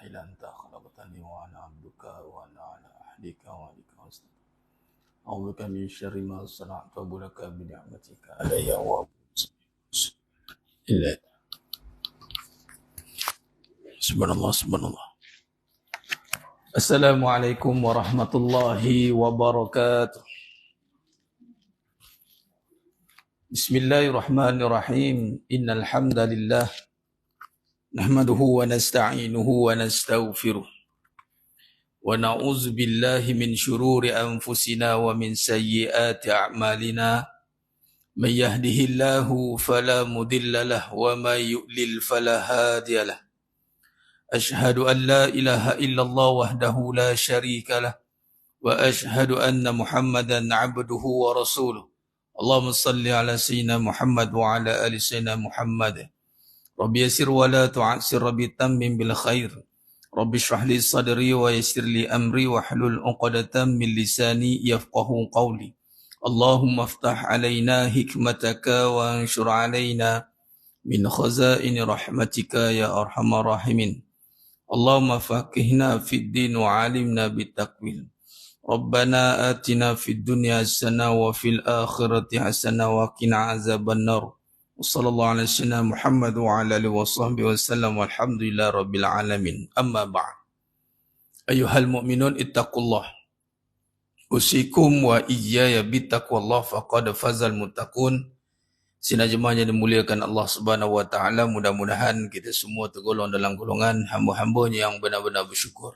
إلا أنت خلقتني وأنا عبدك وأنا على عهدك ووعدك واستطعت أعوذ بك من شر ما صنعت وأبو لك بنعمتك علي إلا سبحان الله سبحان الله. Assalamualaikum warahmatullahi wabarakatuh. Bismillahirrahmanirrahim. Innal hamdalillah nahmaduhu wa nasta'inuhu wa nastaghfiruh. Wa na'udzu billahi min shururi anfusina wa min sayyiati a'malina. May yahdihillahu fala mudilla lahu wa may yudlil fala hadiya lahu. Ashhadu an la ilaha illallah wahdahu la syarika lah wa ashhadu anna Muhammadan abduhu wa rasuluh. Allahumma salli ala sayyidina Muhammad wa ala ali sayyidina Muhammad. Rabbi yassir wa la tu'assir, Rabbi tammim bil khair. Rabbi shrah li sadri wa yassir li amri wa hlul 'uqdatam min lisani yafqahu qawli. Allahumma aftah alaina hikmataka wa anshur alaina min khazaini rahmatika ya arhamar rahimin. Allahumma faqihna fid din wa 'alimna bit-taqwil. Rabbana atina fid dunya hasanah wa fil akhirati hasanah wa qina azabannar. Wassallallahu ala sayyidina Muhammad wa ala alihi washabbihi wasallam walhamdulillahi rabbil alamin. Amma ba'd. Ayyuhal mu'minun ittaqullah. Usikum wa iyaya bittaqwallah faqad fazal muttaqun. Sidang jemaah yang dimuliakan Allah Subhanahu wa taala, mudah-mudahan kita semua tergolong dalam golongan hamba-hambanya yang benar-benar bersyukur.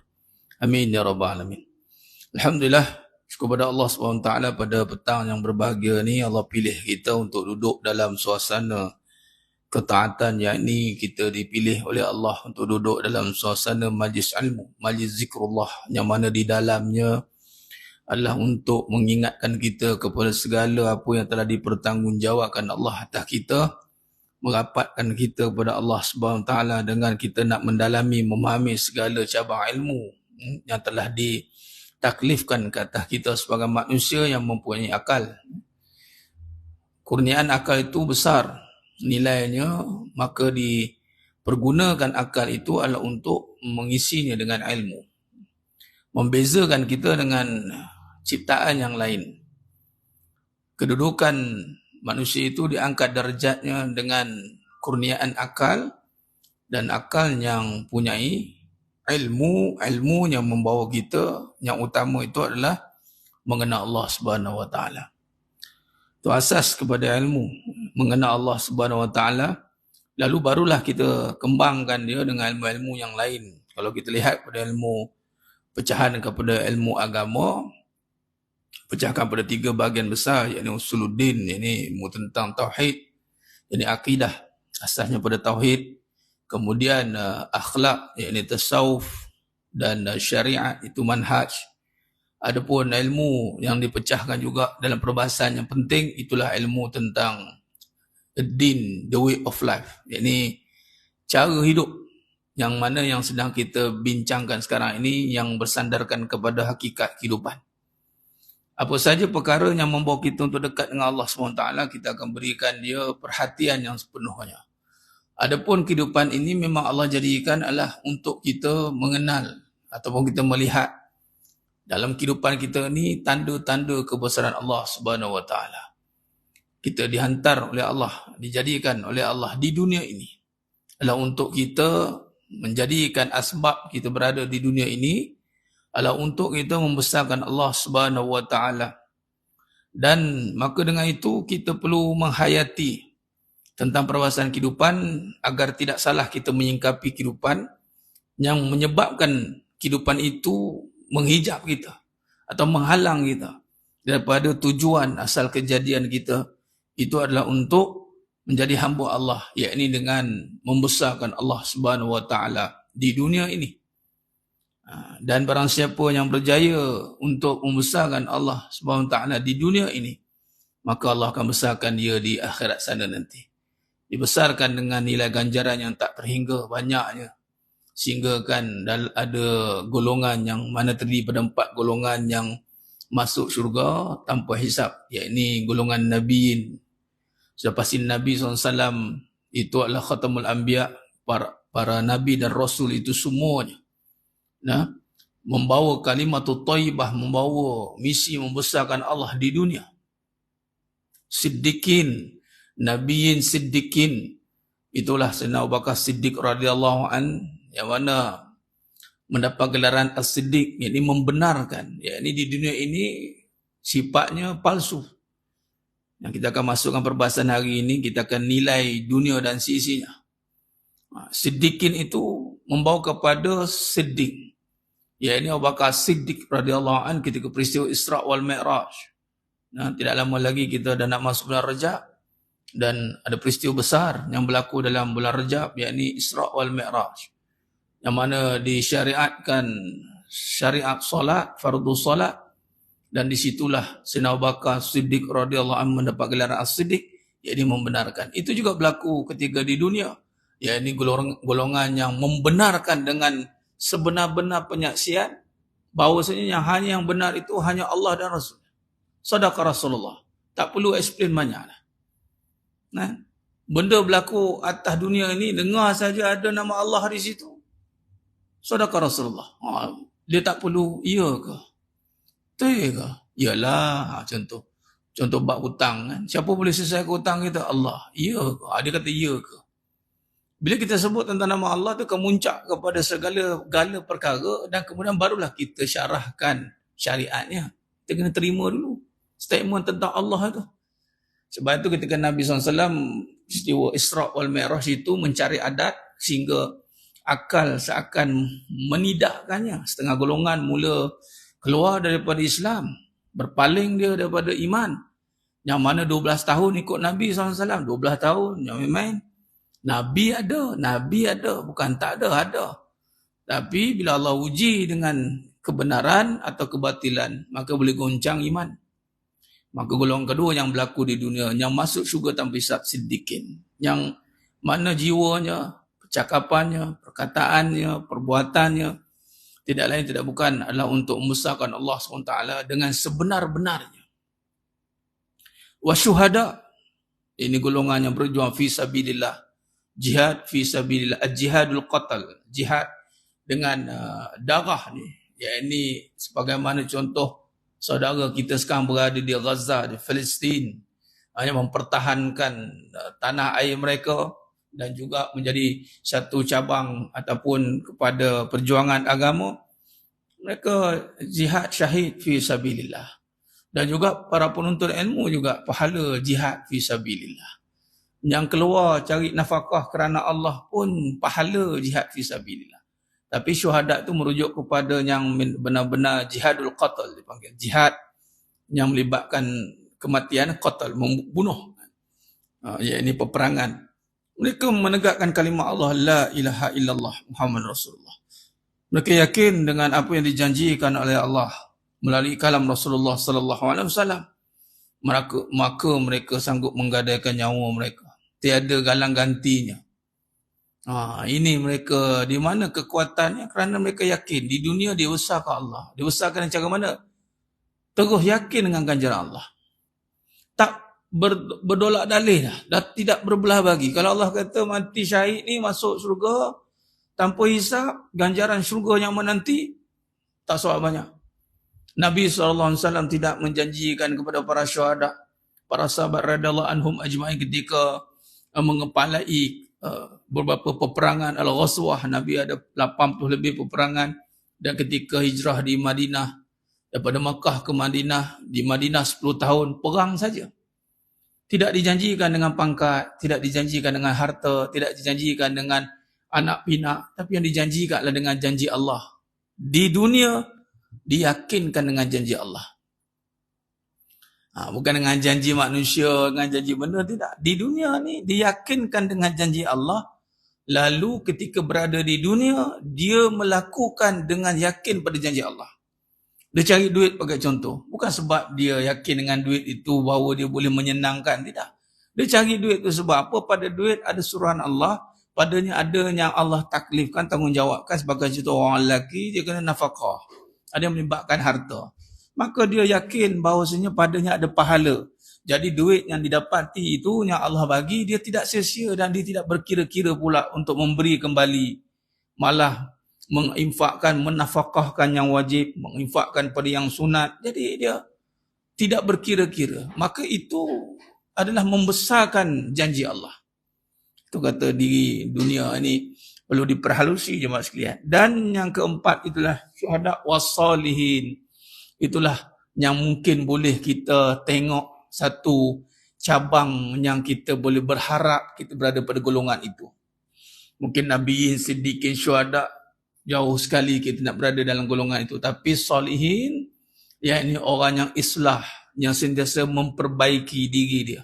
Amin ya rabbal alamin. Alhamdulillah, syukur pada Allah Subhanahu wa taala pada petang yang berbahagia ni Allah pilih kita untuk duduk dalam suasana ketaatan, yakni kita dipilih oleh Allah untuk duduk dalam suasana majlis ilmu, majlis zikrullah, yang mana di dalamnya adalah untuk mengingatkan kita kepada segala apa yang telah dipertanggungjawabkan Allah atas kita, merapatkan kita kepada Allah Subhanahu Wa Taala dengan kita nak mendalami, memahami segala cabang ilmu yang telah ditaklifkan ke atas kita sebagai manusia yang mempunyai akal. Kurniaan akal itu besar nilainya, maka dipergunakan akal itu adalah untuk mengisinya dengan ilmu, membezakan kita dengan ciptaan yang lain. Kedudukan manusia itu diangkat darjatnya dengan kurniaan akal, dan akal yang punyai ilmu, ilmu yang membawa kita, yang utama itu adalah mengenal Allah Subhanahu Wa Taala. Itu asas kepada ilmu, mengenal Allah Subhanahu Wa Taala. Lalu barulah kita kembangkan dia dengan ilmu-ilmu yang lain. Kalau kita lihat pada ilmu pecahan kepada ilmu agama, pecahkan pada 3 bahagian besar, yakni usuluddin, yakni ilmu tentang tauhid, yakni akidah, asasnya pada tauhid. Kemudian akhlak, yakni tasawuf, dan syariat, itu manhaj. Adapun ilmu yang dipecahkan juga dalam perbahasan yang penting, itulah ilmu tentang din, the way of life, yakni cara hidup, yang mana yang sedang kita bincangkan sekarang ini, yang bersandarkan kepada hakikat kehidupan. Apa saja perkara yang membawa kita untuk dekat dengan Allah SWT, kita akan berikan dia perhatian yang sepenuhnya. Adapun kehidupan ini memang Allah jadikan adalah untuk kita mengenal ataupun kita melihat dalam kehidupan kita ni tanda-tanda kebesaran Allah Subhanahu Wa Taala. Kita dihantar oleh Allah, dijadikan oleh Allah di dunia ini adalah untuk kita menjadikan asbab kita berada di dunia ini adalah untuk kita membesarkan Allah Subhanahu Wa Taala. Dan maka dengan itu kita perlu menghayati tentang perbahasan kehidupan agar tidak salah kita menyingkapi kehidupan yang menyebabkan kehidupan itu menghijab kita atau menghalang kita daripada tujuan asal kejadian kita. Itu adalah untuk menjadi hamba Allah, yakni dengan membesarkan Allah Subhanahu Wa Taala di dunia ini. Dan barang siapa yang berjaya untuk membesarkan Allah Subhanahu Wa Taala di dunia ini, maka Allah akan besarkan dia di akhirat sana nanti. Dibesarkan dengan nilai ganjaran yang tak terhingga banyaknya, sehingga kan ada golongan yang mana terdiri pada 4 golongan yang masuk syurga tanpa hisab, yakni golongan Nabiin. Sudah pasti Nabi SAW itu adalah khatamul anbiya, para nabi dan rasul itu semuanya Nah, membawa kalimatut thayyibah, membawa misi membesarkan Allah di dunia. Siddiqin, nabiyin siddiqin, itulah Sayyidina Abu Bakar Siddiq radhiyallahu an, yang mana mendapat gelaran as-siddiq, yakni membenarkan, yakni di dunia ini sifatnya palsu. Yang kita akan masukkan perbahasan hari ini, kita akan nilai dunia dan sisinya. Siddiqin itu membawa kepada siddiq, yakni Abu Bakar Siddiq radhiyallahu an ketika peristiwa Isra wal Mi'raj. Nah, tidak lama lagi kita dah nak masuk bulan Rajab dan ada peristiwa besar yang berlaku dalam bulan Rajab, yakni Isra wal Mi'raj, yang mana disyariatkan syariat solat, fardu solat, dan disitulah Sayyidina Abu Bakar Siddiq radhiyallahu anhu mendapat gelaran as-siddiq, yakni membenarkan. Itu juga berlaku ketika di dunia, yakni golongan yang membenarkan dengan sebenar-benar penyaksian bahawasanya yang benar itu hanya Allah dan Rasul. Sadaqa Rasulullah. Tak perlu explain banyak lah. Nah, benda berlaku atas dunia ini, dengar saja ada nama Allah di situ. Sadaqa Rasulullah. Dia tak perlu iya ke? Betul ke? Yalah, contoh bab hutang kan. Siapa boleh selesaikan hutang kita? Allah. Iya ke? Dia kata iya ke? Bila kita sebut tentang nama Allah tu, kemuncak kepada segala perkara, dan kemudian barulah kita syarahkan syariatnya. Kita kena terima dulu statement tentang Allah itu. Sebab itu ketika Nabi SAW peristiwa Isra wal Mi'raj itu mencari adat sehingga akal seakan menidakkannya. Setengah golongan mula keluar daripada Islam, berpaling dia daripada iman. Yang mana 12 tahun ikut Nabi SAW, 12 tahun, yang main. Nabi ada, bukan tak ada. Tapi bila Allah uji dengan kebenaran atau kebatilan, maka boleh goncang iman. Maka golongan kedua yang berlaku di dunia, yang masuk syurga tanpa hisab, siddiqin, yang mana jiwanya, percakapannya, perkataannya, perbuatannya tidak lain tidak bukan adalah untuk membesarkan Allah SWT dengan sebenar-benarnya. Wasyuhada, ini golongan yang berjuang fi sabilillah, jihad fi sabilillah, jihadul qatal, jihad dengan darah ni, yakni sebagaimana contoh saudara kita sekarang berada di Gaza, di Palestin, hanya mempertahankan tanah air mereka dan juga menjadi satu cabang ataupun kepada perjuangan agama. Mereka jihad syahid fi sabilillah. Dan juga para penuntut ilmu juga pahala jihad fi sabilillah. Yang keluar cari nafkah kerana Allah pun pahala jihad fi sabilillah. Tapi syuhada itu merujuk kepada yang benar-benar jihadul qatal, dipanggil jihad yang melibatkan kematian, qatal, membunuh. Iaitu peperangan. Mereka menegakkan kalimah Allah, la ilaha illallah Muhammad Rasulullah. Mereka yakin dengan apa yang dijanjikan oleh Allah melalui kalam Rasulullah sallallahu alaihi wasallam. Maka mereka sanggup menggadaikan nyawa mereka. Tiada galang gantinya. Ini mereka, di mana kekuatannya? Kerana mereka yakin di dunia dia besarkan Allah. Dia besarkan cara mana? Terus yakin dengan ganjaran Allah. Tak berdolak dalih dah tidak berbelah bagi. Kalau Allah kata mati syahid ni masuk syurga tanpa hisab, ganjaran syurga yang menanti, tak soal banyak. Nabi SAW tidak menjanjikan kepada para syuhada, para sahabat radhiyallahu anhum ajma'in ketika mengepalai beberapa peperangan Al-Ghazwah. Nabi ada 80 lebih peperangan, dan ketika hijrah di Madinah, daripada Makkah ke Madinah, di Madinah 10 tahun perang saja. Tidak dijanjikan dengan pangkat, tidak dijanjikan dengan harta, tidak dijanjikan dengan anak pinak, tapi yang dijanjikan adalah dengan janji Allah. Di dunia diyakinkan dengan janji Allah. Bukan dengan janji manusia, dengan janji benda, tidak. Di dunia ni diyakinkan dengan janji Allah. Lalu ketika berada di dunia, dia melakukan dengan yakin pada janji Allah. Dia cari duit pakai contoh. Bukan sebab dia yakin dengan duit itu bahawa dia boleh menyenangkan, tidak. Dia cari duit itu sebab apa? Pada duit ada suruhan Allah, padanya ada yang Allah taklifkan, tanggungjawabkan sebagai contoh orang lelaki, dia kena nafkah. Ada yang melibatkan harta. Maka dia yakin bahawasanya padanya ada pahala. Jadi duit yang didapati itu yang Allah bagi, dia tidak sia-sia dan dia tidak berkira-kira pula untuk memberi kembali. Malah menginfakkan, menafkahkan yang wajib, menginfakkan pada yang sunat. Jadi dia tidak berkira-kira. Maka itu adalah membesarkan janji Allah. Itu kata di dunia ini perlu diperhalusi jemaah sekalian. Dan yang keempat itulah syuhada wassalihin. Itulah yang mungkin boleh kita tengok satu cabang yang kita boleh berharap kita berada pada golongan itu. Mungkin Nabiin, Siddiqin, syuhada, jauh sekali kita nak berada dalam golongan itu. Tapi salihin, yakni orang yang islah, yang sentiasa memperbaiki diri dia.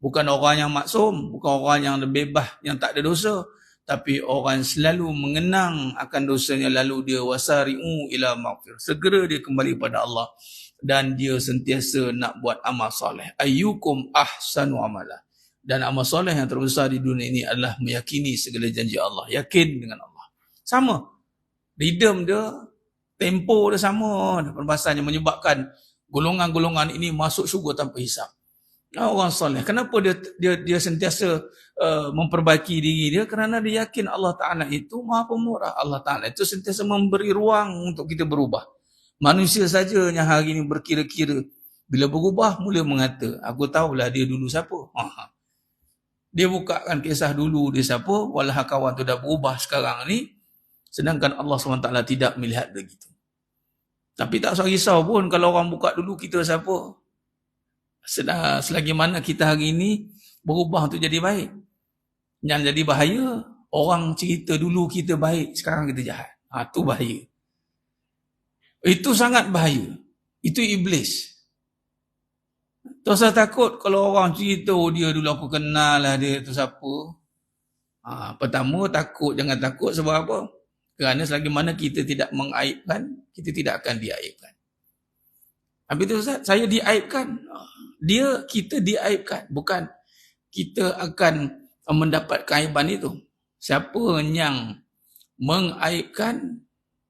Bukan orang yang maksum, bukan orang yang bebas, yang tak ada dosa, tapi orang yang selalu mengenang akan dosanya, lalu dia wasari'u ila maghfir. Segera dia kembali pada Allah dan dia sentiasa nak buat amal soleh. Ayyukum ahsanu amala. Dan amal soleh yang terbesar di dunia ini adalah meyakini segala janji Allah. Yakin dengan Allah. Sama. Rhythm dia, tempo dia sama. Perbahasannya menyebabkan golongan-golongan ini masuk syurga tanpa hisap. Orang soleh. Kenapa dia sentiasa memperbaiki diri dia? Kerana dia yakin Allah Ta'ala itu maha pemurah. Allah Ta'ala itu sentiasa memberi ruang untuk kita berubah. Manusia saja yang hari ini berkira-kira. Bila berubah, mula mengata, aku tahulah dia dulu siapa. Dia bukakan kisah dulu dia siapa, walau kawan tu dah berubah sekarang ni, sedangkan Allah SWT tidak melihat begitu. Tapi tak usah risau pun kalau orang buka dulu kita siapa. Selagi mana kita hari ini berubah untuk jadi baik. Yang jadi bahaya, orang cerita dulu kita baik, sekarang kita jahat. Itu bahaya. Itu sangat bahaya. Itu iblis. Tak usah takut kalau orang cerita, dia dulu aku kenal lah dia tu siapa. Pertama jangan takut sebab apa? Kerana selagi mana kita tidak mengaibkan, kita tidak akan diaibkan. Habis itu Ustaz, saya diaibkan. Kita diaibkan. Bukan kita akan mendapat keaiban itu. Siapa yang mengaibkan,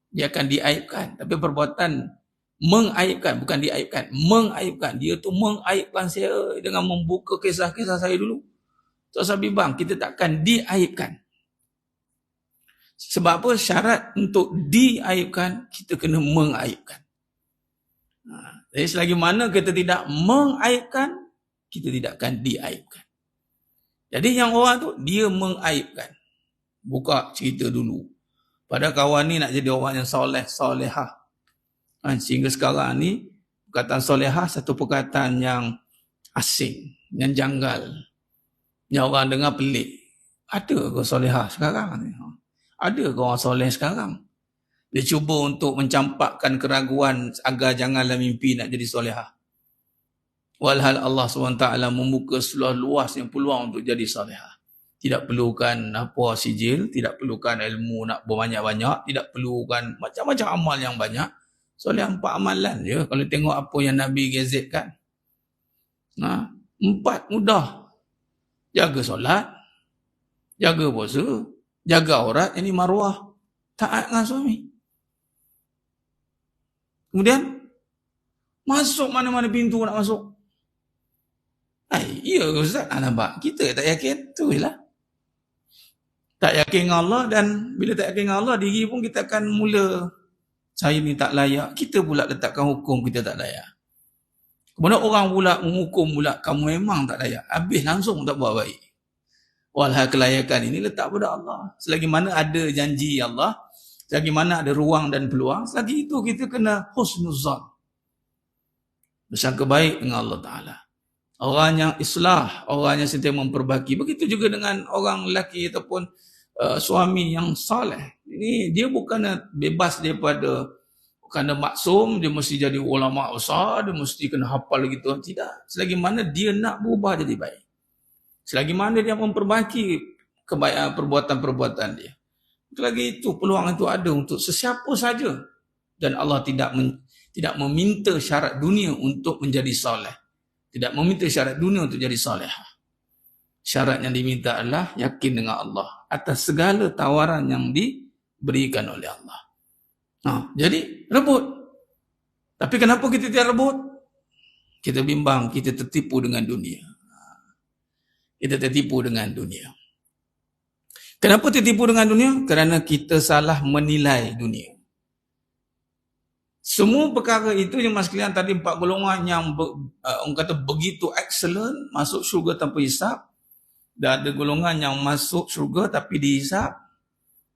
dia akan diaibkan. Tapi perbuatan mengaibkan, bukan diaibkan. Mengaibkan. Dia tu mengaibkan saya dengan membuka kisah-kisah saya dulu. Tak usah bimbang, kita takkan diaibkan. Sebab apa? Syarat untuk diaibkan, kita kena mengaibkan. Jadi selagi mana kita tidak mengaibkan, kita tidak akan diaibkan. Jadi yang orang tu, dia mengaibkan. Buka cerita dulu. Pada kawan ni nak jadi orang yang soleh, solehah. Sehingga sekarang ni, perkataan solehah satu perkataan yang asing, yang janggal. Yang orang dengar pelik. Ada ke solehah sekarang ni? Ada ke orang soleh sekarang? Dia cuba untuk mencampakkan keraguan agar janganlah mimpi nak jadi solehah. Walhal Allah SWT membuka seluas-luasnya peluang untuk jadi solehah. Tidak perlukan apa sijil, tidak perlukan ilmu nak berbanyak-banyak, tidak perlukan macam-macam amal yang banyak. Soleh 4 amalan je. Kalau tengok apa yang Nabi gazetkan. 4 mudah. Jaga solat, jaga puasa, jaga aurat, ini maruah, taat dengan suami. Kemudian, masuk mana-mana pintu nak masuk. Iya Ustaz, nampak. Kita tak yakin, tu je lah. Tak yakin dengan Allah, dan bila tak yakin dengan Allah, diri pun kita akan mula, saya ni tak layak. Kita pula letakkan hukum kita tak layak. Kemudian orang pula menghukum pula, kamu memang tak layak. Habis langsung tak buat baik. Walhal kelayakan ini letak pada Allah. Selagi mana ada janji Allah, selagi mana ada ruang dan peluang, selagi itu kita kena husnuzan. Bersangka baik dengan Allah Ta'ala. Orang yang islah, orang yang sentiasa memperbaiki. Begitu juga dengan orang lelaki ataupun suami yang saleh. Ini dia bukan bebas daripada, kerana maksum, dia mesti jadi ulama besar, dia mesti kena hafal gitu. Tidak. Selagi mana dia nak berubah jadi baik. Selagi mana dia memperbaiki kebaikan perbuatan-perbuatan dia. Lagi itu, peluang itu ada untuk sesiapa saja. Dan Allah tidak meminta syarat dunia untuk menjadi soleh. Tidak meminta syarat dunia untuk jadi solehah. Syarat yang diminta adalah yakin dengan Allah atas segala tawaran yang diberikan oleh Allah. Jadi rebut. Tapi kenapa kita tidak rebut? Kita bimbang, kita tertipu dengan dunia. Kita tertipu dengan dunia. Kenapa tertipu dengan dunia? Kerana kita salah menilai dunia. Semua perkara itu yang mas kalian tadi 4 golongan yang orang kata begitu excellent, masuk syurga tanpa hisap. Dan ada golongan yang masuk syurga tapi dihisap.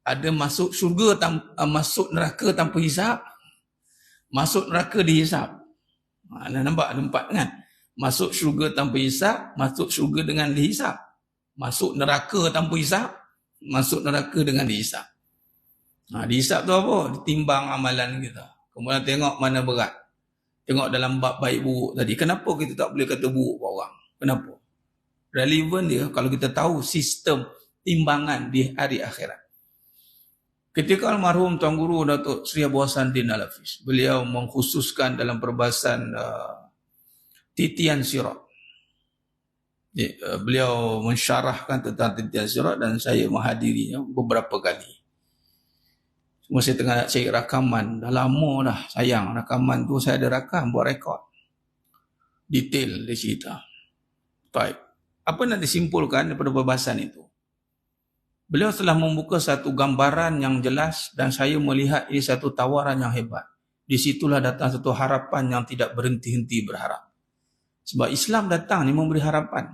Ada masuk syurga masuk neraka tanpa hisap. Masuk neraka dihisap. Nampak ada 4 kan? Masuk syurga tanpa hisap, masuk syurga dengan dihisap. Masuk neraka tanpa hisap, masuk neraka dengan dihisap. Dihisap tu apa? Ditimbang amalan kita. Kemudian tengok mana berat. Tengok dalam bab baik buruk tadi. Kenapa kita tak boleh kata buruk kat orang? Kenapa? Relevan dia kalau kita tahu sistem timbangan di hari akhirat. Ketika almarhum Tuan Guru Datuk Seri Abu Hassanuddin Al-Hafiz, beliau mengkhususkan dalam perbahasan titian sirat. Beliau mensyarahkan tentang titian sirat dan saya menghadirinya beberapa kali. Cuma saya tengah nak cari rakaman, dah lama dah sayang rakaman tu, saya ada rakam buat rekod. Detail dia cerita. Baik. Apa nak disimpulkan daripada perbahasan itu? Beliau telah membuka satu gambaran yang jelas dan saya melihat ini satu tawaran yang hebat. Di situlah datang satu harapan yang tidak berhenti-henti berharap. Sebab Islam datang ni memberi harapan.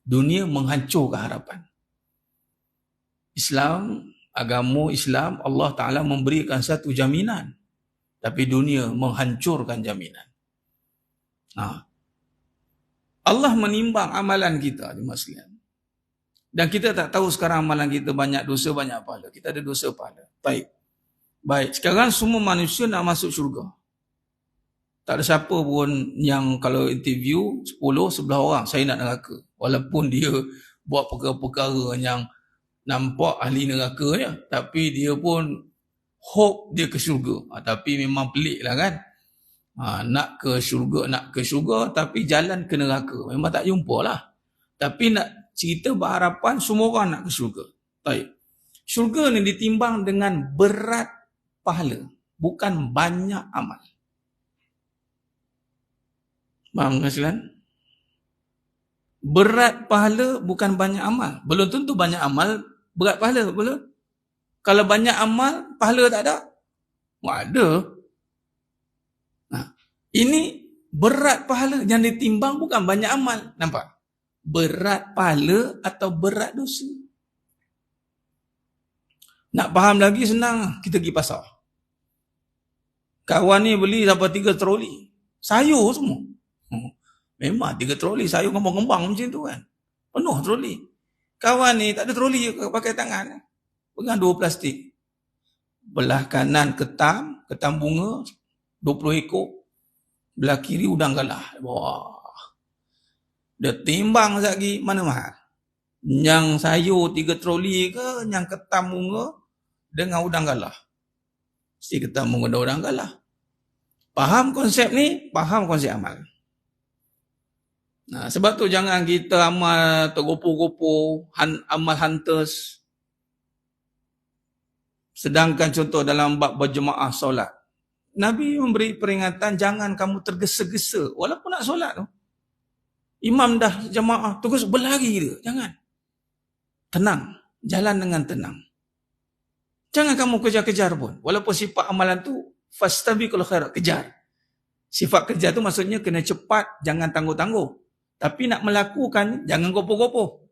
Dunia menghancurkan harapan. Islam, agama Islam, Allah Ta'ala memberikan satu jaminan. Tapi dunia menghancurkan jaminan. Allah menimbang amalan kita di sekalian. Dan kita tak tahu sekarang amalan kita banyak dosa, banyak pahala. Kita ada dosa pahala. Baik. Sekarang semua manusia nak masuk syurga. Tak ada siapa pun yang kalau interview 10, 11 orang, saya nak neraka. Walaupun dia buat perkara-perkara yang nampak ahli neraka ni, tapi dia pun hope dia ke syurga. Tapi memang pelik lah kan. Nak ke syurga, tapi jalan ke neraka. Memang tak jumpa lah. Tapi nak cerita berharapan semua orang nak ke syurga. Baik. Syurga ni ditimbang dengan berat pahala, bukan banyak amal. Faham kan? Berat pahala bukan banyak amal. Belum tentu banyak amal berat pahala, belum. Kalau banyak amal, pahala tak ada? Ada. Ini berat pahala yang ditimbang bukan banyak amal. Nampak? Berat pahala atau berat dosa. Nak faham lagi senang, kita pergi pasar. Kawan ni beli sampai 3 troli. Sayur semua. Memang 3 troli sayur kembang-kembang macam tu kan. Penuh troli. Kawan ni tak ada troli, pakai tangan. Pegang 2 plastik. Belah kanan ketam bunga, 20 ekor. Belah kiri udang galah. Wah. Dia timbang lagi, mana mahal? Yang sayur 3 troli ke, yang ketam bunga dengan udang galah? Si ketam bunga dan udang galah. Faham konsep ni? Faham konsep amal. Sebab tu jangan kita amal tergopoh-gopoh, amal hunters. Sedangkan contoh dalam bab berjemaah solat. Nabi memberi peringatan jangan kamu tergesa-gesa walaupun nak solat tu. Imam dah jemaah terus berlari dia. Jangan. Tenang. Jalan dengan tenang. Jangan kamu kejar-kejar pun. Walaupun sifat amalan tu fastabiqul khairat, kejar. Sifat kejar tu maksudnya kena cepat, jangan tangguh-tangguh. Tapi nak melakukan jangan gopoh-gopoh.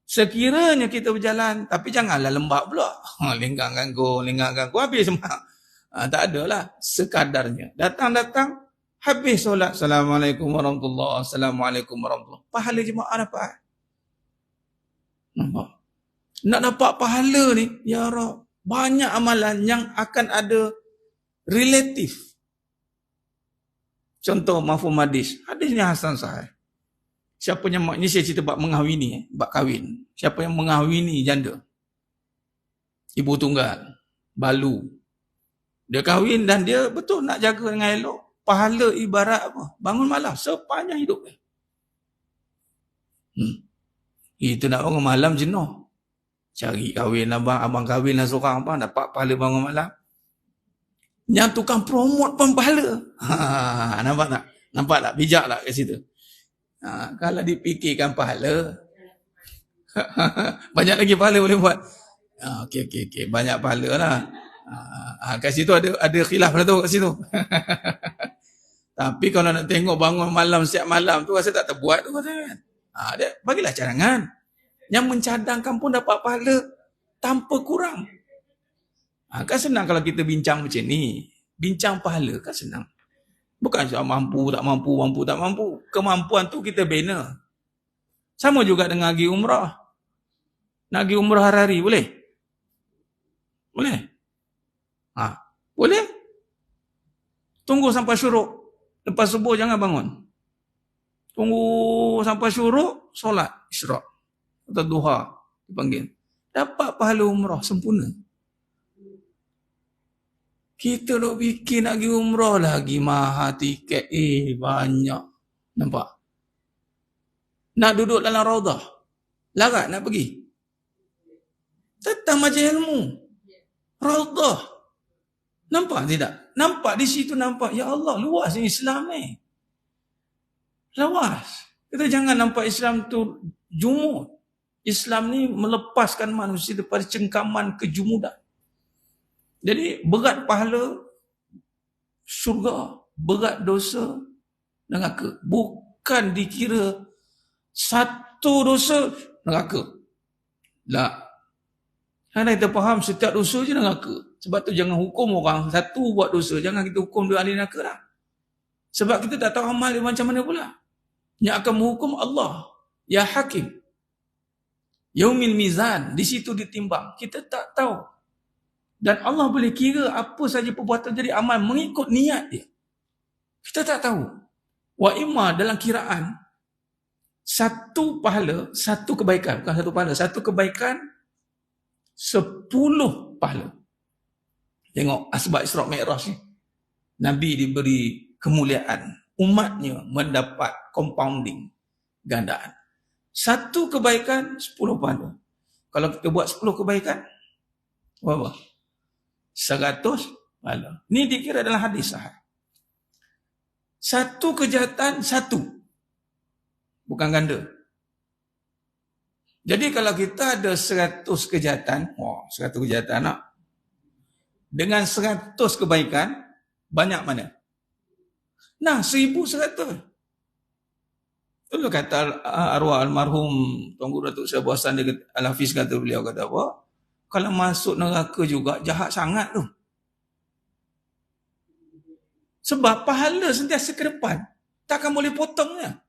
Sekiranya kita berjalan, tapi janganlah lembab pula. Lenggangkan kau habis semua. Tak adalah, sekadarnya. Datang-datang, habis solat. Assalamualaikum warahmatullahi wabarakatuh. Assalamualaikum warahmatullahi wabarakatuh. Pahala jemaah dapat. Nampak? Nak dapat pahala ni, ya Rab, banyak amalan yang akan ada relatif. Contoh mafhum hadis. Hadisnya Hasan Sahih. Siapa yang, ini saya cerita bab mengahwini, bab kahwin. Siapa yang mengahwini janda, ibu tunggal, balu, dia kahwin dan dia betul nak jaga dengan elok, pahala ibarat apa? Bangun malam sepanjang hidup dia. Itu nak bangun malam jenuh. Cari kahwin abang kahwin lah seorang apa, dapat pahala bangun malam. Yang tukang promote pun pahala. Nampak tak? Nampak tak? Bijak tak kat situ? Kalau dipikirkan pahala, Banyak lagi pahala boleh buat. Okey. Banyak pahala lah. Kat situ ada khilaf lah tu kat situ. Tapi kalau nak tengok bangun malam setiap malam tu rasa tak terbuat tu kan. Dia bagilah cadangan. Yang mencadangkan pun dapat pahala tanpa kurang. Kan senang kalau kita bincang macam ni. Bincang pahala kan senang. Bukan soal mampu, tak mampu, mampu, tak mampu. Kemampuan tu kita bina. Sama juga dengan pergi umrah. Nak pergi umrah hari-hari, boleh? Boleh? Boleh? Tunggu sampai syuruk. Lepas subuh jangan bangun. Tunggu sampai syuruk, solat isyraq. Atau duha, dipanggil. Dapat pahala umrah sempurna. Kita duk fikir nak pergi umrah lagi mahal tiket. Banyak. Nampak? Nak duduk dalam raudah. Larat nak pergi. Tetap macam ilmu. Raudah. Nampak tidak? Nampak di situ nampak. Ya Allah, luas ni Islam ni. Luas. Kita jangan nampak Islam tu jumud. Islam ni melepaskan manusia daripada cengkaman kejumudan. Jadi berat pahala syurga, berat dosa neraka. Bukan dikira satu dosa neraka. Tak. Karena kita faham setiap dosa je neraka. Sebab tu jangan hukum orang satu buat dosa. Jangan kita hukum dia ahli neraka lah. Sebab kita tak tahu amal dia macam mana pula. Yang akan menghukum Allah. Ya Hakim. Yaumil Mizan. Di situ ditimbang. Kita tak tahu. Dan Allah boleh kira apa saja perbuatan jadi amal mengikut niat dia. Kita tak tahu. Wa imma dalam kiraan satu pahala, satu kebaikan. Bukan satu pahala. Satu kebaikan 10 pahala. Tengok asbab Isra' Mi'raj ni. Nabi diberi kemuliaan. Umatnya mendapat compounding. Gandaan. Satu kebaikan 10 pahala. Kalau kita buat 10 kebaikan, berapa? 100 pahala. Ni dikira dalam hadis sahih. Satu kejahatan, satu. Bukan ganda. Jadi kalau kita ada 100 kejahatan, 100 kejahatan nak. Dengan 100 kebaikan, banyak mana? Nah, 1100. Itu kata arwah almarhum Tuan Guru Datuk Syah Buasan dia Al-Hafiz kata beliau kata apa? Kalau masuk neraka juga jahat sangat tu. Sebab pahala sentiasa ke depan. Takkan boleh potongnya.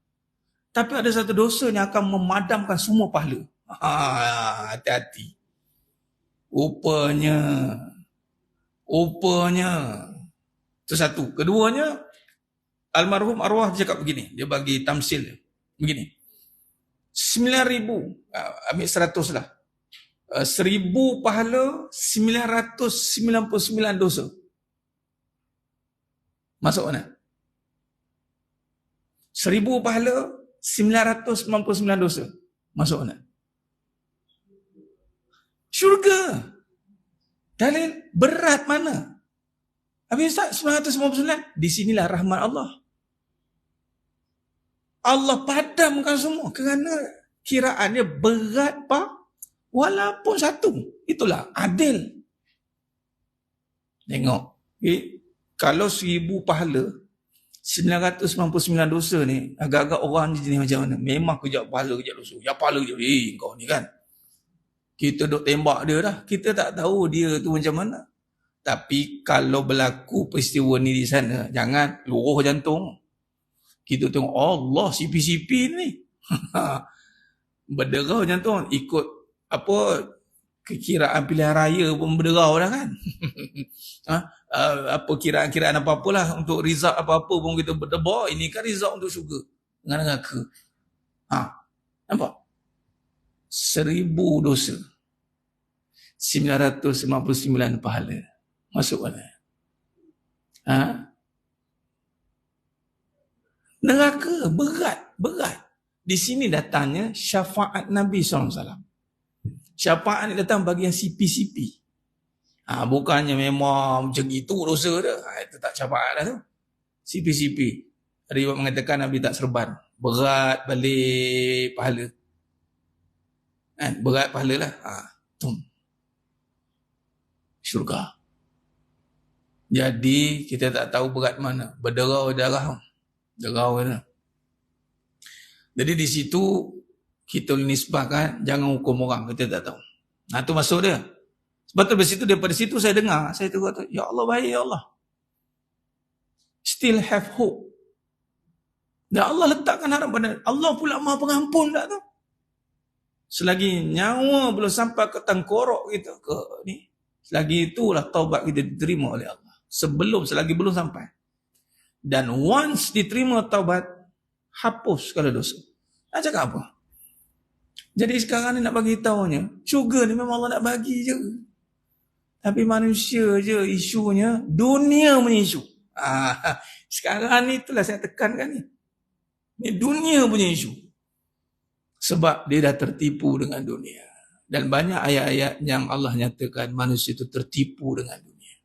Tapi ada satu dosa yang akan memadamkan semua pahala. Hati-hati. Rupanya. Itu satu. Keduanya, almarhum arwah cakap begini. Dia bagi tamsil. Begini. 9,000. Ambil 100 lah. 1,000 pahala, 999 dosa. Masuk mana? 1,000 pahala, 999 dosa. Masuk mana? Syurga. Dalil berat mana? Habis tak 999? Di sinilah rahmat Allah. Allah padamkan semua kerana kiraannya berat pak. Walaupun satu. Itulah adil. Tengok. Kalau 1,000 pahala, 999 dosa ni, agak-agak orang jenis macam mana? Memang kejap pahala, kejap dosa. Ya pahala kejap. Kau ni kan. Kita duk tembak dia dah. Kita tak tahu dia tu macam mana. Tapi kalau berlaku peristiwa ni di sana, jangan luruh jantung. Kita tengok, Allah CP-CP ni. Berderau jantung. Ikut apa kekiraan pilihan raya pun berderau dah kan. Apa kiraan-kiraan apa-apalah untuk result apa-apa pun kita berdebar. Ini kan result untuk syurga dengan neraka. Nampak? 1,000 dosa, 999 pahala. Masuk mana? Neraka berat. Di sini datangnya syafaat Nabi SAW. Syafaat ni datang bagi yang CP-CP. Bukannya memang macam itu dosa dia. Itu tak syafaat dah tu. CP-CP. Riwayat mengatakan Nabi tak serban. Berat balik pahala. Kan? Berat pahala lah. Syurga. Jadi kita tak tahu berat mana. Berderau darah. Derau mana. Jadi di situ kita nisbahkan, jangan hukum orang, kita tak tahu. Nah tu masuk dia. Sebab tu dari situ, daripada situ saya dengar, saya tu kata, ya Allah baik ya Allah. Still have hope. Dan Allah letakkan harapan. Allah pula Maha Pengampun tak tu. Selagi nyawa belum sampai ke tengkorok kita ke ni, selagi itulah taubat kita diterima oleh Allah. Selagi belum sampai. Dan once diterima taubat, hapus kalau dosa. Nak cakap apa? Jadi sekarang ni nak bagi tahunya, syurga ni memang Allah nak bagi je. Tapi manusia je isunya, dunia punya isu. Sekarang ni itulah saya tekankan ni. Ni dunia punya isu. Sebab dia dah tertipu dengan dunia. Dan banyak ayat-ayat yang Allah nyatakan manusia itu tertipu dengan dunia.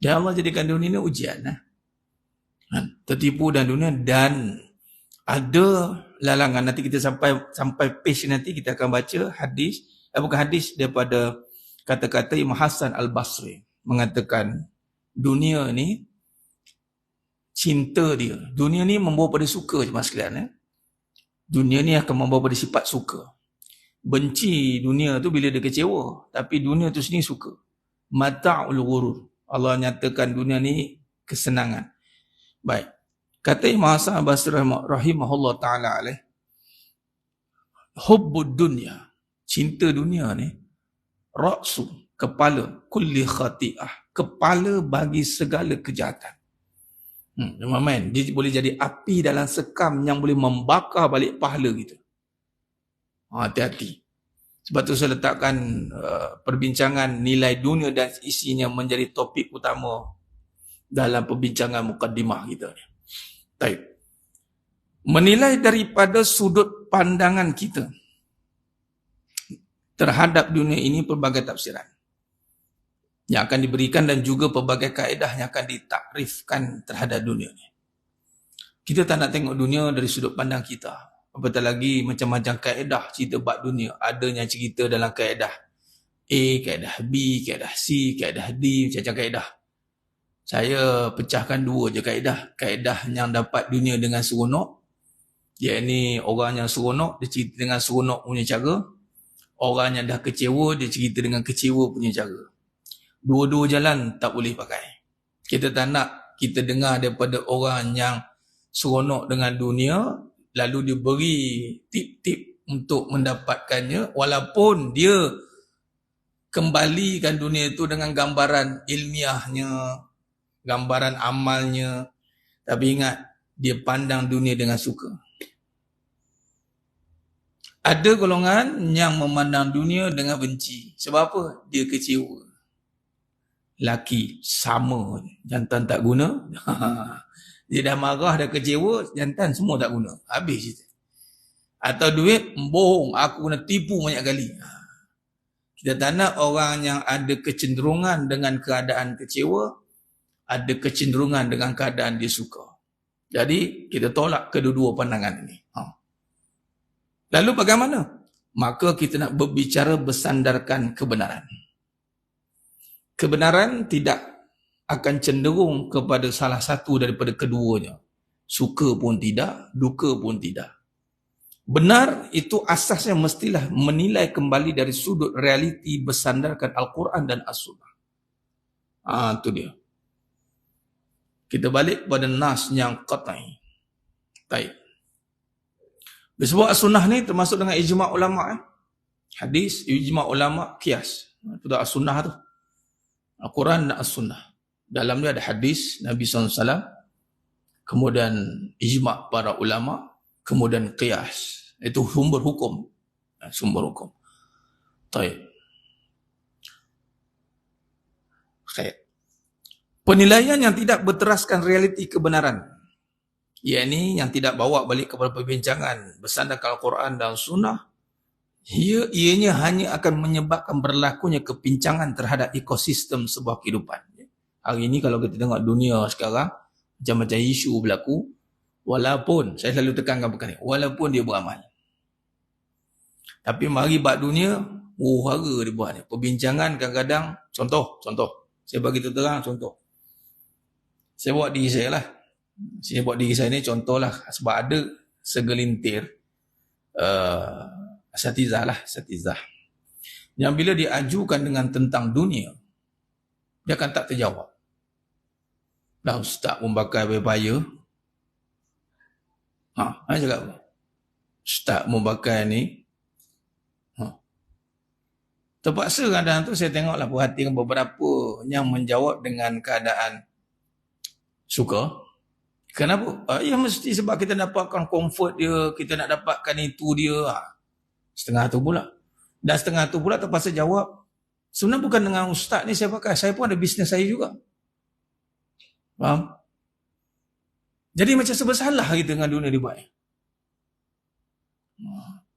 Dan Allah jadikan dunia ni ujian. Tertipu dengan dunia dan ada lalangan. Nanti kita sampai page nanti kita akan baca hadis, bukan hadis, daripada kata-kata Imam Hasan Al-Basri mengatakan dunia ni cinta dia. Dunia ni membawa pada suka je mas sekalian. Dunia ni akan membawa pada sifat suka. Benci dunia tu bila dia kecewa, tapi dunia tu sendiri suka. Mata'ul ghurur. Allah nyatakan dunia ni kesenangan. Baik. Kata Imam Hasan Al-Basri rahimahullah ta'ala alaih, hubbud dunya, cinta dunia ni, ra'su, kepala, kulli khati'ah, kepala bagi segala kejahatan. Dia boleh jadi api dalam sekam yang boleh membakar balik pahala kita. Hati-hati. Sebab tu saya letakkan perbincangan nilai dunia dan isinya menjadi topik utama dalam perbincangan mukaddimah kita ni. Baik. Menilai daripada sudut pandangan kita terhadap dunia ini pelbagai tafsiran yang akan diberikan dan juga pelbagai kaedah yang akan ditakrifkan terhadap dunia ni. Kita tak nak tengok dunia dari sudut pandang kita. Apatah lagi macam-macam kaedah cerita bab dunia. Ada yang cerita dalam kaedah A, kaedah B, kaedah C, kaedah D, macam-macam kaedah. Saya pecahkan dua je kaedah. Kaedah yang dapat dunia dengan seronok, iaitu orang yang seronok, dia cerita dengan seronok punya cara. Orang yang dah kecewa, dia cerita dengan kecewa punya cara. Dua-dua jalan tak boleh pakai. Kita tak nak kita dengar daripada orang yang seronok dengan dunia, lalu dia beri tip-tip untuk mendapatkannya, walaupun dia kembalikan dunia itu dengan gambaran ilmiahnya, gambaran amalnya, tapi ingat, dia pandang dunia dengan suka. Ada golongan yang memandang dunia dengan benci. Sebab apa? Dia kecewa. Laki sama, jantan tak guna. Dia dah marah, dah kecewa, jantan semua tak guna. Habis cerita. Atau duit, bohong, aku kena tipu banyak kali. Kita tak nak orang yang ada kecenderungan dengan keadaan kecewa, ada kecenderungan dengan keadaan dia suka. Jadi, kita tolak kedua-dua pandangan ini. Lalu bagaimana? Maka kita nak berbicara bersandarkan kebenaran. Kebenaran tidak akan cenderung kepada salah satu daripada keduanya. Suka pun tidak, duka pun tidak. Benar itu asasnya mestilah menilai kembali dari sudut realiti bersandarkan Al-Quran dan As-Sunnah. Itu dia. Kita balik pada nas yang qat'i. Baik. Sebab As-Sunnah ni termasuk dengan ijma' ulama'. Hadis, ijma' ulama' qiyas. Itu dah As-Sunnah tu. Al-Quran dan As-Sunnah. Dalam dia ada hadis Nabi SAW, kemudian ijma' para ulama', kemudian qiyas. Itu sumber hukum. Sumber hukum. Baik. Khair. Penilaian yang tidak berteraskan realiti kebenaran, iaitu yang tidak bawa balik kepada perbincangan bersandarkan Al-Quran dan Sunnah, ianya hanya akan menyebabkan berlakunya kepincangan terhadap ekosistem sebuah kehidupan. Hari ini kalau kita tengok dunia sekarang, macam-macam isu berlaku, walaupun, saya selalu tekankan perkara ini, walaupun dia beramal. Tapi mari bab dunia, harga dia buat ni. Perbincangan kadang-kadang, contoh. Saya bagi terang contoh. Saya buat diri saya lah. Saya buat diri saya ni contoh lah. Sebab ada segelintir asatizah. Yang bila diajukan dengan tentang dunia, dia akan tak terjawab. Dah ustaz pun pakai payah. Saya cakap apa? Ustaz pun pakai ni. Terpaksa kadang tu saya tengoklah perhatikan beberapa yang menjawab dengan keadaan suka. Kenapa? Ya mesti sebab kita dapatkan comfort dia, kita nak dapatkan itu dia. Setengah tu pula. Dan setengah tu pula terpaksa jawab, sebenarnya bukan dengan ustaz ni saya pakai, saya pun ada bisnes saya juga. Faham? Jadi macam sebersalah kita dengan dunia dibuat.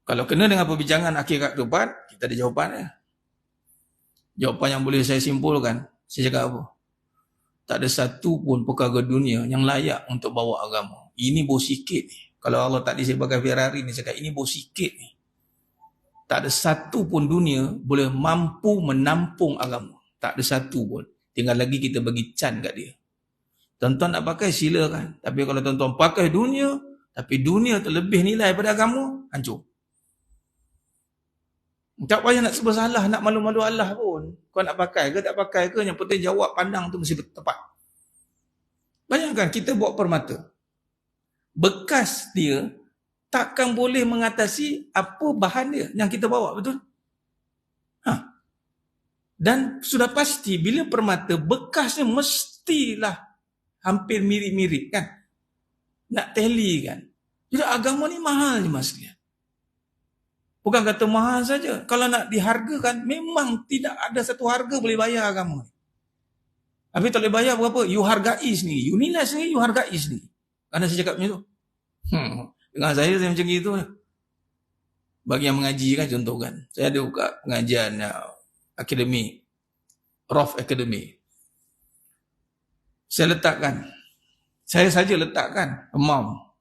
Kalau kena dengan perbincangan akhirat depan, kita ada jawapan dia. Jawapan yang boleh saya simpulkan, saya cakap apa? Tak ada satu pun perkara dunia yang layak untuk bawa agama. Ini bau sikit ni. Kalau Allah tak saya pakai Ferrari ni, saya cakap ini bau sikit ni. Tak ada satu pun dunia boleh mampu menampung agama. Tak ada satu pun. Tinggal lagi kita bagi can kat dia. Tuan-tuan nak pakai silakan. Tapi kalau tuan-tuan pakai dunia, tapi dunia terlebih nilai pada agama, hancur. Tak payah nak sebut salah, nak malu-malu Allah pun. Kau nak pakai ke tak pakai ke, yang penting jawab pandang tu mesti tepat. Bayangkan kita buat permata. Bekas dia takkan boleh mengatasi apa bahan dia yang kita bawa, betul? Dan sudah pasti bila permata bekasnya mestilah hampir mirip-mirip kan. Nak tally kan. Jadi agama ni mahal je mas sekalian. Bukan kata mahal saja. Kalau nak dihargakan, memang tidak ada satu harga boleh bayar agama. Tapi tak boleh bayar berapa? You hargai sendiri. You nilai sendiri, you hargai sendiri. Kerana saya cakap macam tu. Dengan saya macam itu. Bagi yang mengaji kan, contoh kan. Saya ada buka pengajian akademi. Roth Academy. Saya saja letakkan amount.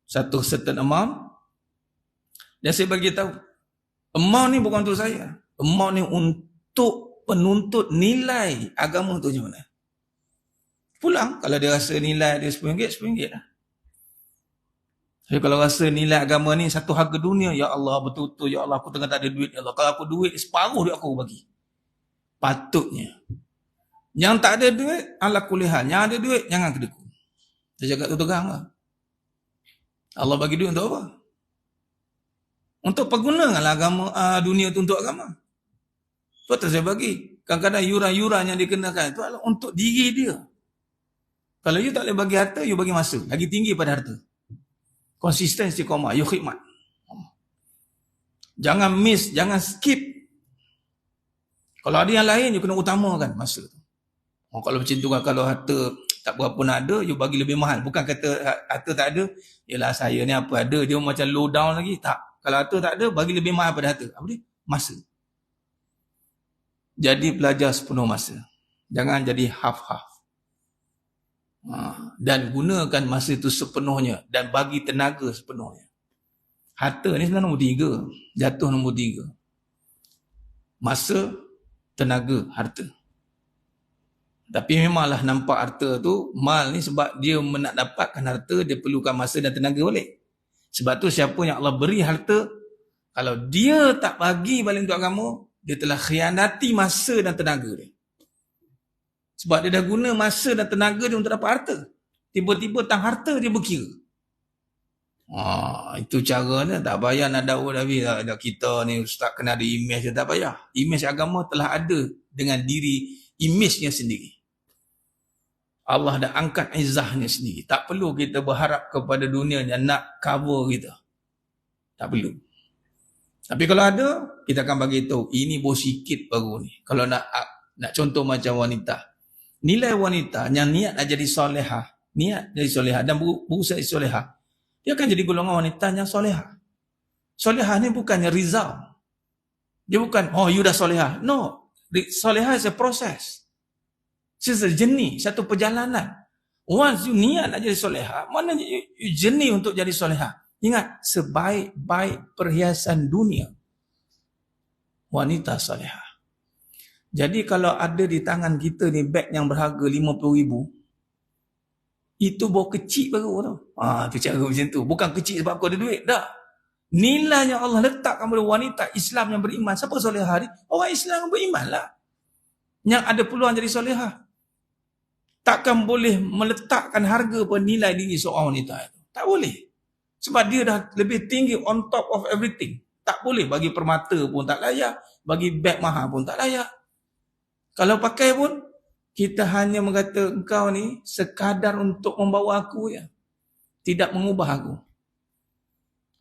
Satu certain amount. Dan saya bagi tahu, amount ni bukan untuk saya. Amount ni untuk penuntut nilai agama tu macam mana. Pulang, kalau dia rasa nilai dia RM10, RM10 lah. Jadi kalau rasa nilai agama ni satu harga dunia, ya Allah betul-betul, ya Allah aku tengah tak ada duit, ya Allah. Kalau aku duit, separuh duit aku bagi. Patutnya. Yang tak ada duit, ala kulihan. Yang ada duit, jangan kedekut. Saya cakap tu tegang lah. Allah bagi duit untuk apa? Untuk pergunakanlah agama, dunia tu untuk agama. Betul saya bagi. Kadang-kadang yuran-yuran yang dikenakan itu adalah untuk diri dia. Kalau you tak boleh bagi harta, you bagi masa. Lagi tinggi pada harta. Konsisten istiqamah, you khidmat. Jangan miss, jangan skip. Kalau ada yang lain, you kena utamakan masa tu. Kalau macam tu, kalau harta tak berapa nak ada, you bagi lebih mahal. Bukan kata harta tak ada, yelah saya ni apa ada, dia macam low down lagi. Tak. Kalau harta tak ada, bagi lebih mahal pada harta. Apa dia? Masa. Jadi belajar sepenuh masa. Jangan jadi half-half. Dan gunakan masa itu sepenuhnya. Dan bagi tenaga sepenuhnya. Harta ni sebenarnya nombor 3. Jatuh nombor 3. Masa, tenaga, harta. Tapi memanglah nampak harta tu, mal ni sebab dia nak dapatkan harta, dia perlukan masa dan tenaga balik. Sebab tu siapa yang Allah beri harta, kalau dia tak bagi balik untuk agama, dia telah khianati masa dan tenaga dia. Sebab dia dah guna masa dan tenaga dia untuk dapat harta. Tiba-tiba tang harta dia berkira. Itu caranya, tak payah nak dakwah Nabi. Kita ni ustaz kena ada imej, tak payah. Imej agama telah ada dengan diri imejnya sendiri. Allah dah angkat izzahnya sendiri. Tak perlu kita berharap kepada dunia yang nak cover kita. Tak perlu. Tapi kalau ada, kita akan bagi tahu ini bos sikit baru ni. Kalau nak contoh macam wanita. Nilai wanita yang niat nak jadi solehah, niat jadi solehah dan berusaha jadi solehah, dia akan jadi golongan wanita yang solehah. Solehah ni bukannya result. Dia bukan, you dah solehah. No. Solehah is a process. It's a journey, satu perjalanan. Once you niat nak jadi solehah, mana you journey untuk jadi solehah. Ingat, sebaik-baik perhiasan dunia wanita salihah. Jadi kalau ada di tangan kita ni beg yang berharga 50,000, itu baru kecil baru tau. Tu cara macam tu. Bukan kecil sebab aku ada duit. Dah. Nilai yang Allah letakkan pada wanita Islam yang beriman. Siapa solehah ni? Orang Islam yang beriman lah. Yang ada peluang jadi solehah. Takkan boleh meletakkan harga pada nilai diri seorang wanita itu. Tak boleh. Sebab dia dah lebih tinggi on top of everything. Tak boleh bagi permata pun tak layak. Bagi beg mahal pun tak layak. Kalau pakai pun, kita hanya mengata engkau ni sekadar untuk membawa aku ya. Tidak mengubah aku.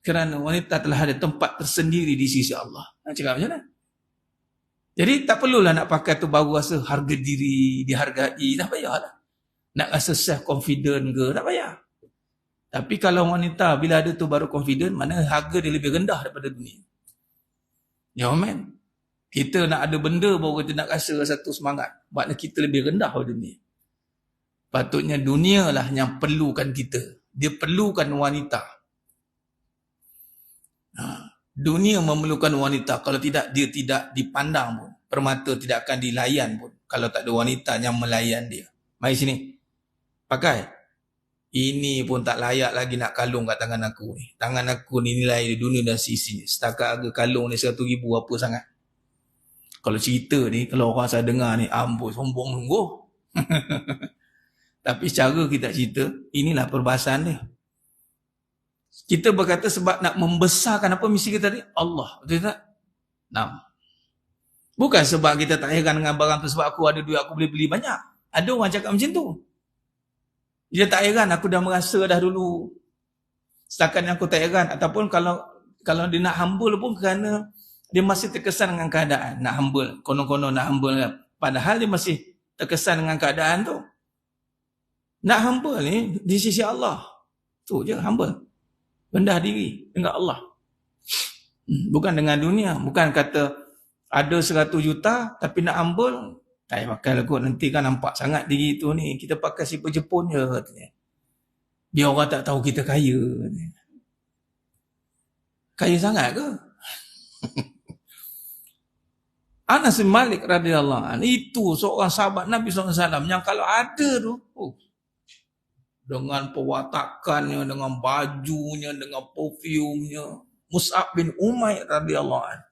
Kerana wanita telah ada tempat tersendiri di sisi Allah. Nak cakap macam mana? Jadi tak perlulah nak pakai tu baru rasa harga diri, dihargai. Tak payahlah. Nak rasa self-confident ke, tak payah. Tapi kalau wanita bila ada tu baru confident, mana harga dia lebih rendah daripada dunia. Ya amen. Kita nak ada benda baru kita nak rasa satu semangat. Maknanya kita lebih rendah pada dunia. Patutnya dunia lah yang perlukan kita. Dia perlukan wanita. Dunia memerlukan wanita. Kalau tidak, dia tidak dipandang pun. Permata tidak akan dilayan pun. Kalau tak ada wanita yang melayan dia. Mari sini. Pakai. Ini pun tak layak lagi nak kalung kat tangan aku ni. Tangan aku ni nilai di dunia dan sisi. Setakat harga kalung ni 100,000 apa sangat. Kalau cerita ni, kalau orang saya dengar ni, amboi, sombong sungguh. Tapi cara kita cerita, inilah perbahasan dia. Kita berkata sebab nak membesarkan apa misi kita ni? Allah. Betul tak? Nah. Bukan sebab kita tak heran dengan barang tu, sebab aku ada duit, aku boleh beli banyak. Ada orang cakap macam tu. Dia tak heran, aku dah merasa dah dulu. Setakat yang aku tak heran. Ataupun kalau dia nak humble pun kerana dia masih terkesan dengan keadaan. Nak humble. Konon-konon nak humble. Padahal dia masih terkesan dengan keadaan tu. Nak humble ni di sisi Allah. Tu je humble. Rendah diri dengan Allah. Bukan dengan dunia. Bukan kata ada 100 juta tapi nak humble. Tak payah pakai lah kot. Nanti kan nampak sangat diri tu ni. Kita pakai sifat Jepun je katanya. Biar orang tak tahu kita kaya. Kaya sangat ke? Anas bin Malik radhiyallahu anhu itu seorang sahabat Nabi SAW yang kalau ada tu dengan pewatakannya, dengan bajunya, dengan perfumenya, Mus'ab bin Umair radhiyallahu anhu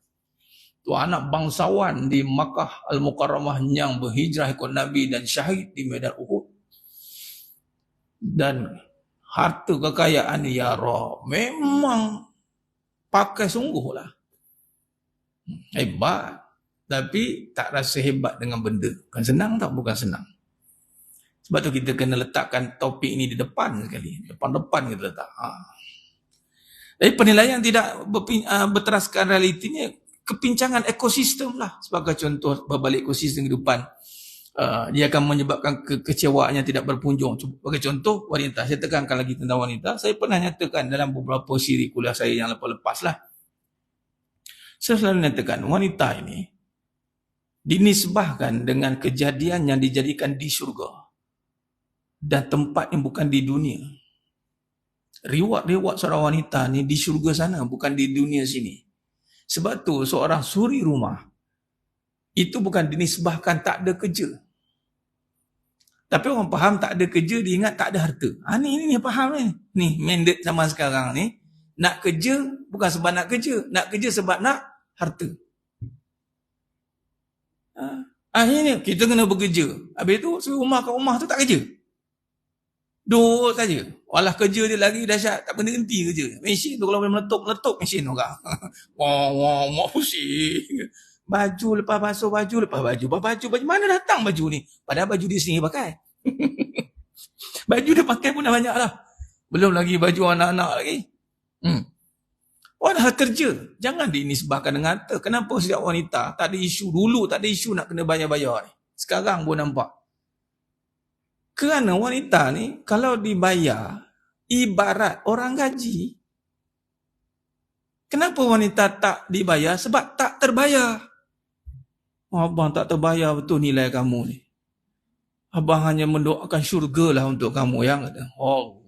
tu anak bangsawan di Makkah Al-Mukarramah yang berhijrah ikut Nabi dan syahid di medan Uhud. Dan harta kekayaan ya Rab memang pakai sungguh lah. Hebat. Tapi tak rasa hebat dengan benda. Bukan senang tau, bukan senang. Sebab tu kita kena letakkan topik ini di depan sekali. Depan-depan kita letak. Jadi penilaian tidak berteraskan realitinya, kepincangan ekosistem lah. Sebagai contoh, berbalik ekosistem kehidupan. Dia akan menyebabkan kekecewaannya tidak berpunjung. Sebagai contoh, wanita. Saya tekankan lagi tentang wanita. Saya pernah nyatakan dalam beberapa siri kuliah saya yang lepas-lepas lah. Saya selalu nyatakan, wanita ini dinisbahkan dengan kejadian yang dijadikan di syurga dan tempat yang bukan di dunia. Reward seorang wanita ni di syurga sana, bukan di dunia sini. Sebab tu seorang suri rumah itu bukan dinisbahkan tak ada kerja. Tapi orang faham tak ada kerja, dia ingat tak ada harta. Ni faham ni. Ni mandate zaman sekarang ni. Nak kerja bukan sebab nak kerja, nak kerja sebab nak harta. Akhirnya kita kena bekerja. Habis tu suri rumah kat rumah tu tak kerja. Duduk saja. Walah kerja dia lagi dahsyat, tak berhenti kerja. Mesin tu kalau boleh meletup mesin orang. Wah, pusing. Baju lepas basuh baju, lepas baju. Mana datang baju ni? Padahal baju dia sendiri pakai. Baju dia pakai pun dah banyak lah. Belum lagi baju anak-anak lagi. Orang dah kerja. Jangan dinisbahkan dengan harta. Kenapa setiap wanita tak ada isu? Dulu tak ada isu nak kena bayar-bayar ni. Sekarang pun nampak. Kerana wanita ni kalau dibayar ibarat orang gaji. Kenapa wanita tak dibayar? Sebab tak terbayar. Abang tak terbayar betul nilai kamu ni. Abang hanya mendoakan syurga lah untuk kamu yang kata. Allah.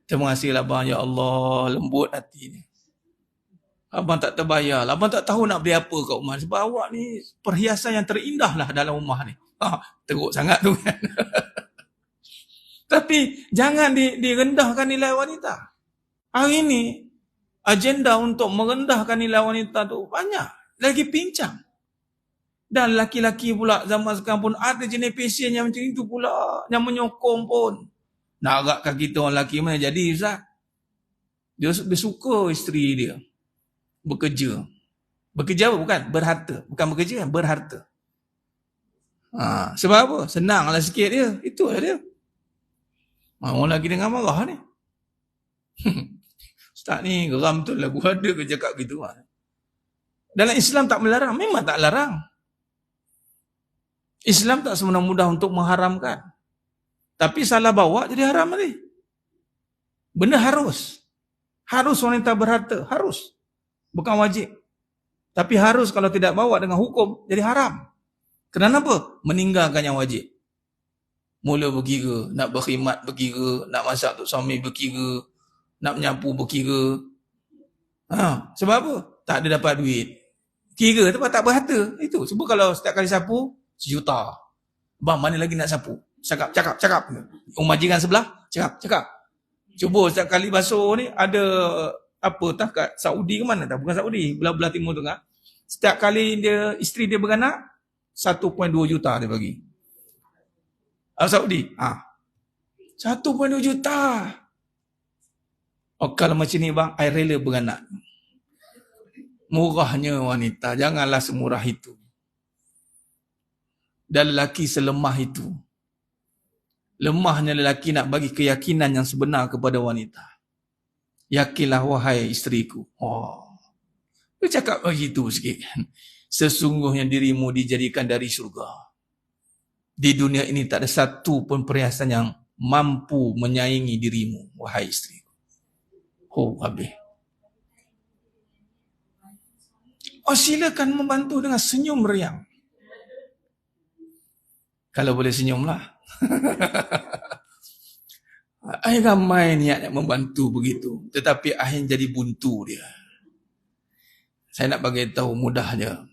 Terima kasihlah abang, ya Allah, lembut hati ni. Abang tak terbayar. Abang tak tahu nak beli apa kat rumah. Sebab awak ni perhiasan yang terindah lah dalam rumah ni. Teruk sangat tu kan. Tapi jangan direndahkan nilai wanita. Hari ni, agenda untuk merendahkan nilai wanita tu banyak. Lagi pincang. Dan laki-laki pula zaman sekarang pun ada jenis passion yang macam itu pula. Yang menyokong pun. Nak agakkan kita orang lelaki mana jadi Ustaz? Dia suka isteri dia bekerja. Bekerja apa? Bukan berharta. Bukan bekerja, berharta. Sebab apa? Senanglah sikit dia. Itulah dia. Orang lelaki dengan marah ni. Ustaz ni geram tu lah. Gua ada ke cakap gitu. Dalam Islam tak melarang. Memang tak larang. Islam tak semudah-mudah untuk mengharamkan. Tapi salah bawa jadi haram tadi. Benda harus. Harus wanita berharta. Harus. Bukan wajib. Tapi harus kalau tidak bawa dengan hukum, jadi haram. Kenapa? Meninggalkan yang wajib. Mula berkira, nak berkhidmat berkira, nak masak untuk suami berkira, nak menyapu berkira. Sebab apa? Tak ada dapat duit. Kira tu tak berharta. Itu. Sebab kalau setiap kali sapu, 1 juta. Bang, mana lagi nak sapu? Cakap. Majikan sebelah, cakap. Cuba setiap kali basuh ni, ada apa tak kat Saudi ke mana tak? Bukan Saudi, belah-belah Timur Tengah. Setiap kali isteri dia beranak, 1.2 juta dia bagi. Saudi. 1.2 juta. Kalau macam ni bang, I rela beranak. Murahnya wanita, janganlah semurah itu. Dan lelaki selemah itu. Lemahnya lelaki nak bagi keyakinan yang sebenar kepada wanita. Yakinlah wahai isteriku. Dia cakap begitu sikit kan. Sesungguhnya dirimu dijadikan dari syurga. Di dunia ini tak ada satu pun perhiasan yang mampu menyaingi dirimu, wahai isteriku. Habis. Silakan membantu dengan senyum meriang. Kalau boleh senyumlah. Ramai niat yang membantu begitu, tetapi akhirnya jadi buntu dia. Saya nak bagi tahu mudahnya,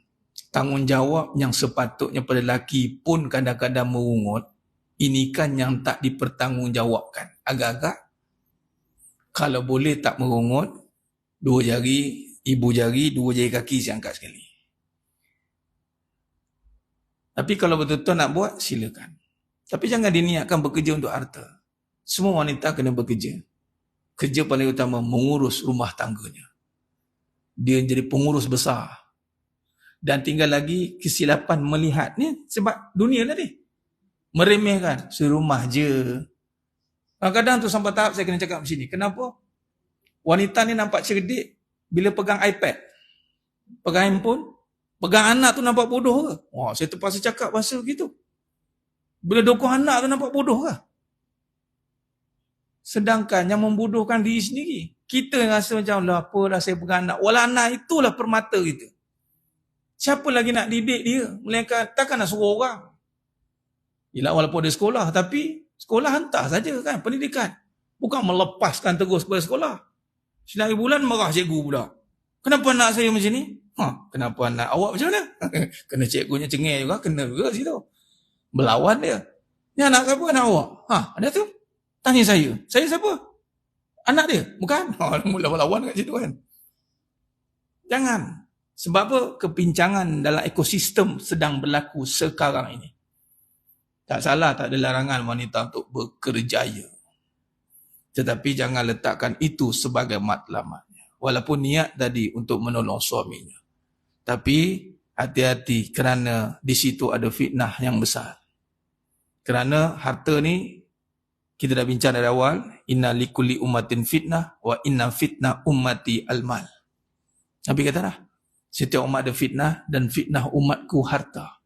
tanggungjawab yang sepatutnya pada lelaki pun kadang-kadang merungut. Ini kan yang tak dipertanggungjawabkan. Agak-agak kalau boleh tak merungut, 2 jari, ibu jari, 2 jari kaki saya angkat sekali. Tapi kalau betul-betul nak buat, silakan. Tapi jangan diniatkan bekerja untuk harta. Semua wanita kena bekerja. Kerja paling utama mengurus rumah tangganya. Dia jadi pengurus besar. Dan tinggal lagi kesilapan melihat ni sebab dunia tadi. Meremehkan serumah je. Kadang-kadang tu sampai tahap saya kena cakap macam ni. Kenapa? Wanita ni nampak cerdik bila pegang iPad. Pegang handphone. Pegang anak tu nampak bodoh ke? Saya terpaksa cakap bahasa begitu. Bila dukung anak tu nampak bodoh ke? Sedangkan yang membodohkan diri sendiri. Kita yang rasa macam, apalah saya pegang anak. Walau anak itulah permata kita. Siapa lagi nak didik dia? Melainkan takkan nak suruh orang. Yelah walaupun dia sekolah, tapi sekolah hantar saja kan, pendidikan. Bukan melepaskan terus kepada sekolah. 9 bulan marah cikgu pula. Kenapa anak saya macam ni? Kenapa anak awak macam mana? Kena cikgunya cengeng juga, kena juga situ. Berlawan dia. Ni anak siapa? Anak awak? Ada tu? Tanya saya. Saya siapa? Anak dia? Bukan? Mula berlawan kat situ kan. Jangan. Sebab apa? Kepincangan dalam ekosistem sedang berlaku sekarang ini. Tak salah, tak ada larangan wanita untuk bekerjaya. Tetapi jangan letakkan itu sebagai matlamatnya. Walaupun niat tadi untuk menolong suaminya. Tapi hati-hati kerana di situ ada fitnah yang besar. Kerana harta ni kita dah bincang dari awal, inna likulli ummatin fitnah wa inna fitnah ummati almal. Nabi kata dah, setiap umat ada fitnah dan fitnah umatku harta.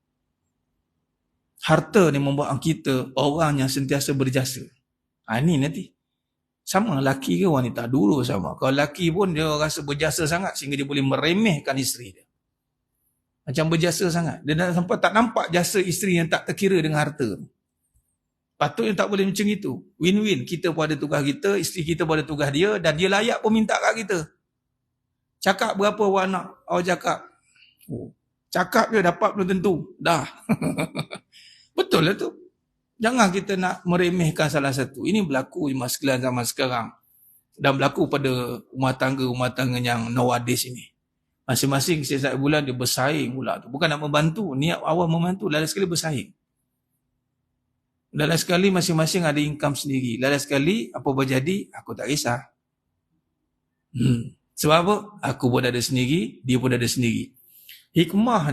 Harta ni membuat kita orang yang sentiasa berjasa. Ini nanti. Sama lelaki ke wanita? Dulu sama. Kalau lelaki pun dia rasa berjasa sangat sehingga dia boleh meremehkan isteri dia. Macam berjasa sangat. Dia dah sampai tak nampak jasa isteri yang tak terkira dengan harta. Patutnya tak boleh macam itu. Win-win. Kita pun ada tugas kita, isteri kita pun ada tugas dia dan dia layak pun minta kat kita. Cakap berapa awak nak? Awak cakap. Oh, cakap je dapat belum tentu. Dah. Betul lah tu. Jangan kita nak meremehkan salah satu. Ini berlaku di masalah zaman sekarang. Dan berlaku pada rumah tangga yang nowadays ini. Masing-masing setiap bulan dia bersaing pula tu. Bukan nak membantu. Niat awal membantu. Lain sekali bersaing. Lain sekali masing-masing ada income sendiri. Lain sekali apa berjadi, aku tak kisah. Sebab apa? Aku pun ada sendiri, dia pun ada sendiri. Hikmah,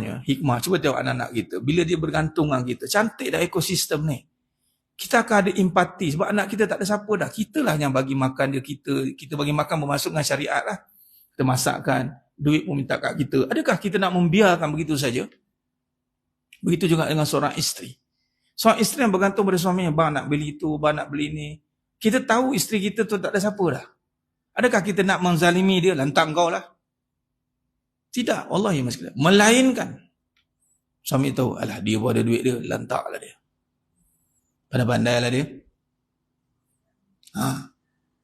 cuba tengok anak-anak kita. Bila dia bergantung dengan kita, cantik dah ekosistem ni. Kita akan ada empati sebab anak kita tak ada siapa dah. Kitalah yang bagi makan dia, kita bagi makan bermasuk dengan syariat lah. Kita masakkan, duit pun minta kat kita. Adakah kita nak membiarkan begitu saja? Begitu juga dengan seorang isteri. Seorang isteri yang bergantung pada suaminya, bang nak beli itu, bang nak beli ini. Kita tahu isteri kita tu tak ada siapa dah. Adakah kita nak menzalimi dia? Lantak kau lah. Tidak, wallahi mas kita. Melainkan suami tahu, alah dia pun ada duit dia, lantaklah dia. Pandai-pandai lah dia.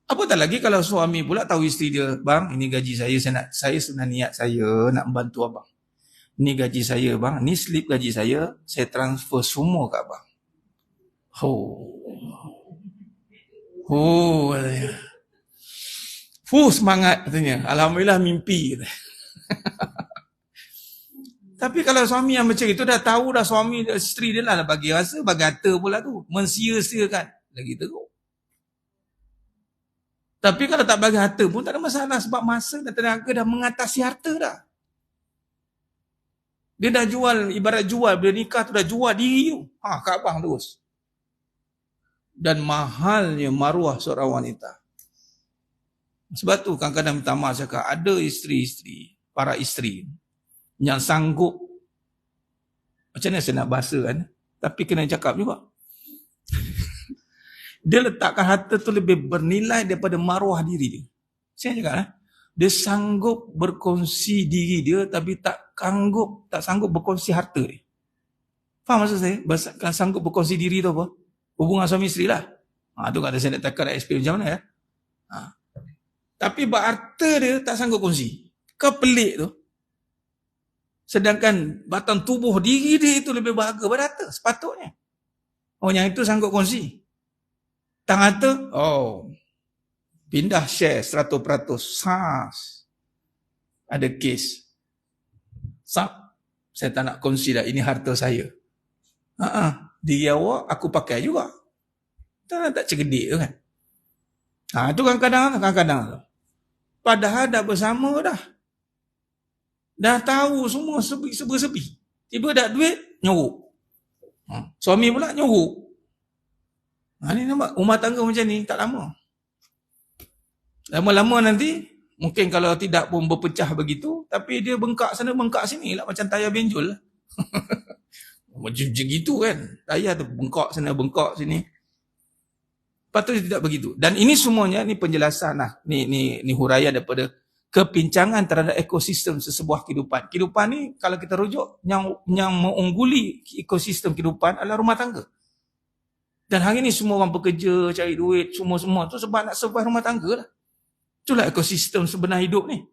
Apatah lagi kalau suami pula tahu isteri dia, bang, ini gaji saya sebenarnya niat saya nak membantu abang. Ini gaji saya bang, ni slip gaji saya transfer semua kat abang. Semangat katanya. Alhamdulillah mimpi. Tapi kalau suami yang macam itu dah tahu dah suami isteri dia lah bagi rasa, bagi harta pula tu. Mensia-siakan. Lagi teruk. Tapi kalau tak bagi harta pun tak ada masalah sebab masa dan tenaga dah mengatasi harta dah. Dia dah jual, ibarat jual, bila nikah tu dah jual diri tu. Kat abang terus. Dan mahalnya maruah seorang wanita. Sebab tu kadang-kadang minta maaf cakap, ada isteri-isteri, para isteri yang sanggup, macam mana saya nak bahasa kan, tapi kena cakap juga. Dia letakkan harta tu lebih bernilai daripada maruah diri dia. Saya cakap dia sanggup berkongsi diri dia tapi tak sanggup berkongsi harta dia. Faham maksud saya? Sanggup berkongsi diri tu apa? Hubungan suami isteri lah. Tu kata saya nak takar experience macam mana ya. Tapi harta dia tak sanggup kongsi. Kau pelik tu. Sedangkan batang tubuh diri dia itu lebih berharga pada harta. Sepatutnya. Yang itu sanggup kongsi. Tang harta, pindah share 100%. Ada kes. Saya tak nak kongsi dah, ini harta saya. Diri awak, aku pakai juga. Tak cegedik tu kan. Itu kadang-kadang. Padahal dah bersama dah. Dah tahu semua sebi. Tiba dah duit, nyorok. Suami pula nyorok. Ni nampak rumah tangga macam ni tak lama. Lama-lama nanti mungkin kalau tidak pun berpecah begitu, tapi dia bengkak sana bengkak sini lah macam tayar benjol. Macam gitu kan. Tayar tu bengkak sana bengkak sini. Patutnya tidak begitu. Dan ini semuanya ni penjelasan lah. Ni huraian daripada kepincangan terhadap ekosistem sesebuah kehidupan. Kehidupan ni kalau kita rujuk yang mengungguli ekosistem kehidupan adalah rumah tangga. Dan hari ni semua orang bekerja, cari duit, semua tu sebab nak survive rumah tangga lah. Itulah ekosistem sebenar hidup ni.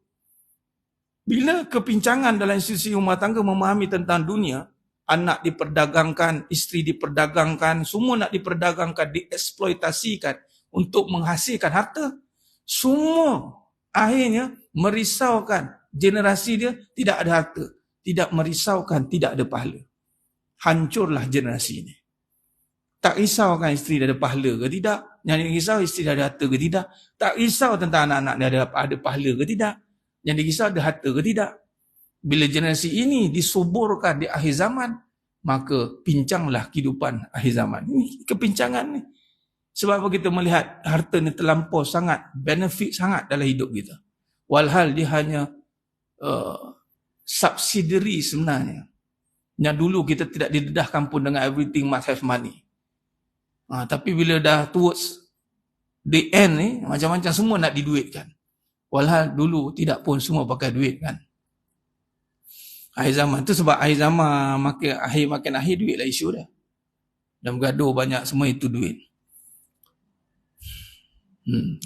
Bila kepincangan dalam institusi rumah tangga memahami tentang dunia, anak diperdagangkan, isteri diperdagangkan, semua nak diperdagangkan, dieksploitasikan untuk menghasilkan harta, semua akhirnya merisaukan generasi dia tidak ada harta, tidak merisaukan tidak ada pahala. Hancurlah generasi ini. Tak risaukan isteri dia ada pahala ke tidak. Yang dirisau isteri dia ada harta ke tidak. Tak risau tentang anak-anak dia ada pahala ke tidak. Yang dirisau ada harta ke tidak. Bila generasi ini disuburkan di akhir zaman, maka pincanglah kehidupan akhir zaman. Ini kepincangan ni. Sebab apa kita melihat harta ni terlampau sangat, benefit sangat dalam hidup kita. Walhal dia hanya subsidiary sebenarnya. Yang dulu kita tidak didedahkan pun dengan everything must have money. Tapi bila dah towards the end ni, macam-macam semua nak diduitkan. Walhal dulu tidak pun semua pakai duit kan. Akhir zaman tu sebab akhir zaman makin akhir duit lah isu dia. Dan bergaduh banyak semua itu duit.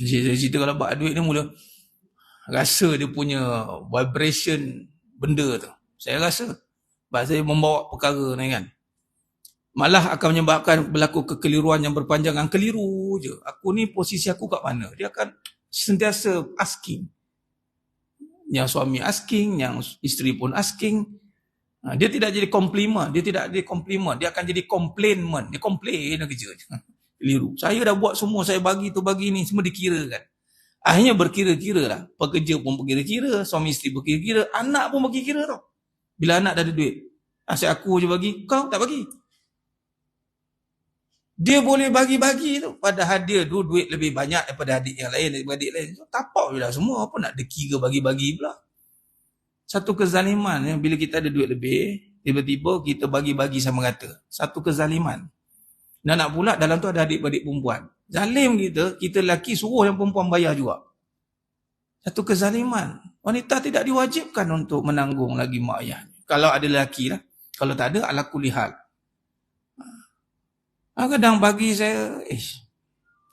Cerita kalau buat duit ni mula rasa dia punya vibration benda tu. Saya rasa sebab saya membawa perkara ni kan, malah akan menyebabkan berlaku kekeliruan yang berpanjangan. Keliru je. Aku ni posisi aku kat mana? Dia akan sentiasa asking. Yang suami asking, yang isteri pun asking. Dia tidak jadi komplimen. Dia tidak jadi komplimen. Dia akan jadi complainment. Dia complain kerja. Keliru. Saya dah buat semua. Saya bagi tu bagi ni. Semua dikirakan. Akhirnya berkira-kira lah. Pekerja pun berkira-kira. Suami isteri berkira-kira. Anak pun berkira-kira tau. Bila anak dah ada duit. Asyik aku je bagi. Kau tak bagi. Dia boleh bagi-bagi tu. Padahal dia duit lebih banyak daripada adik yang lain, daripada adik lain. Tapak je lah semua. Apa nak dikira bagi-bagi pula. Satu kezaliman ya, bila kita ada duit lebih, tiba-tiba kita bagi-bagi sama rata. Satu kezaliman. Dan nak pula dalam tu ada adik-adik perempuan. Zalim kita lelaki suruh yang perempuan bayar juga. Satu kezaliman. Wanita tidak diwajibkan untuk menanggung lagi mak ayahnya. Kalau ada lelaki lah. Kalau tak ada, ala kulli hal. Kadang bagi saya,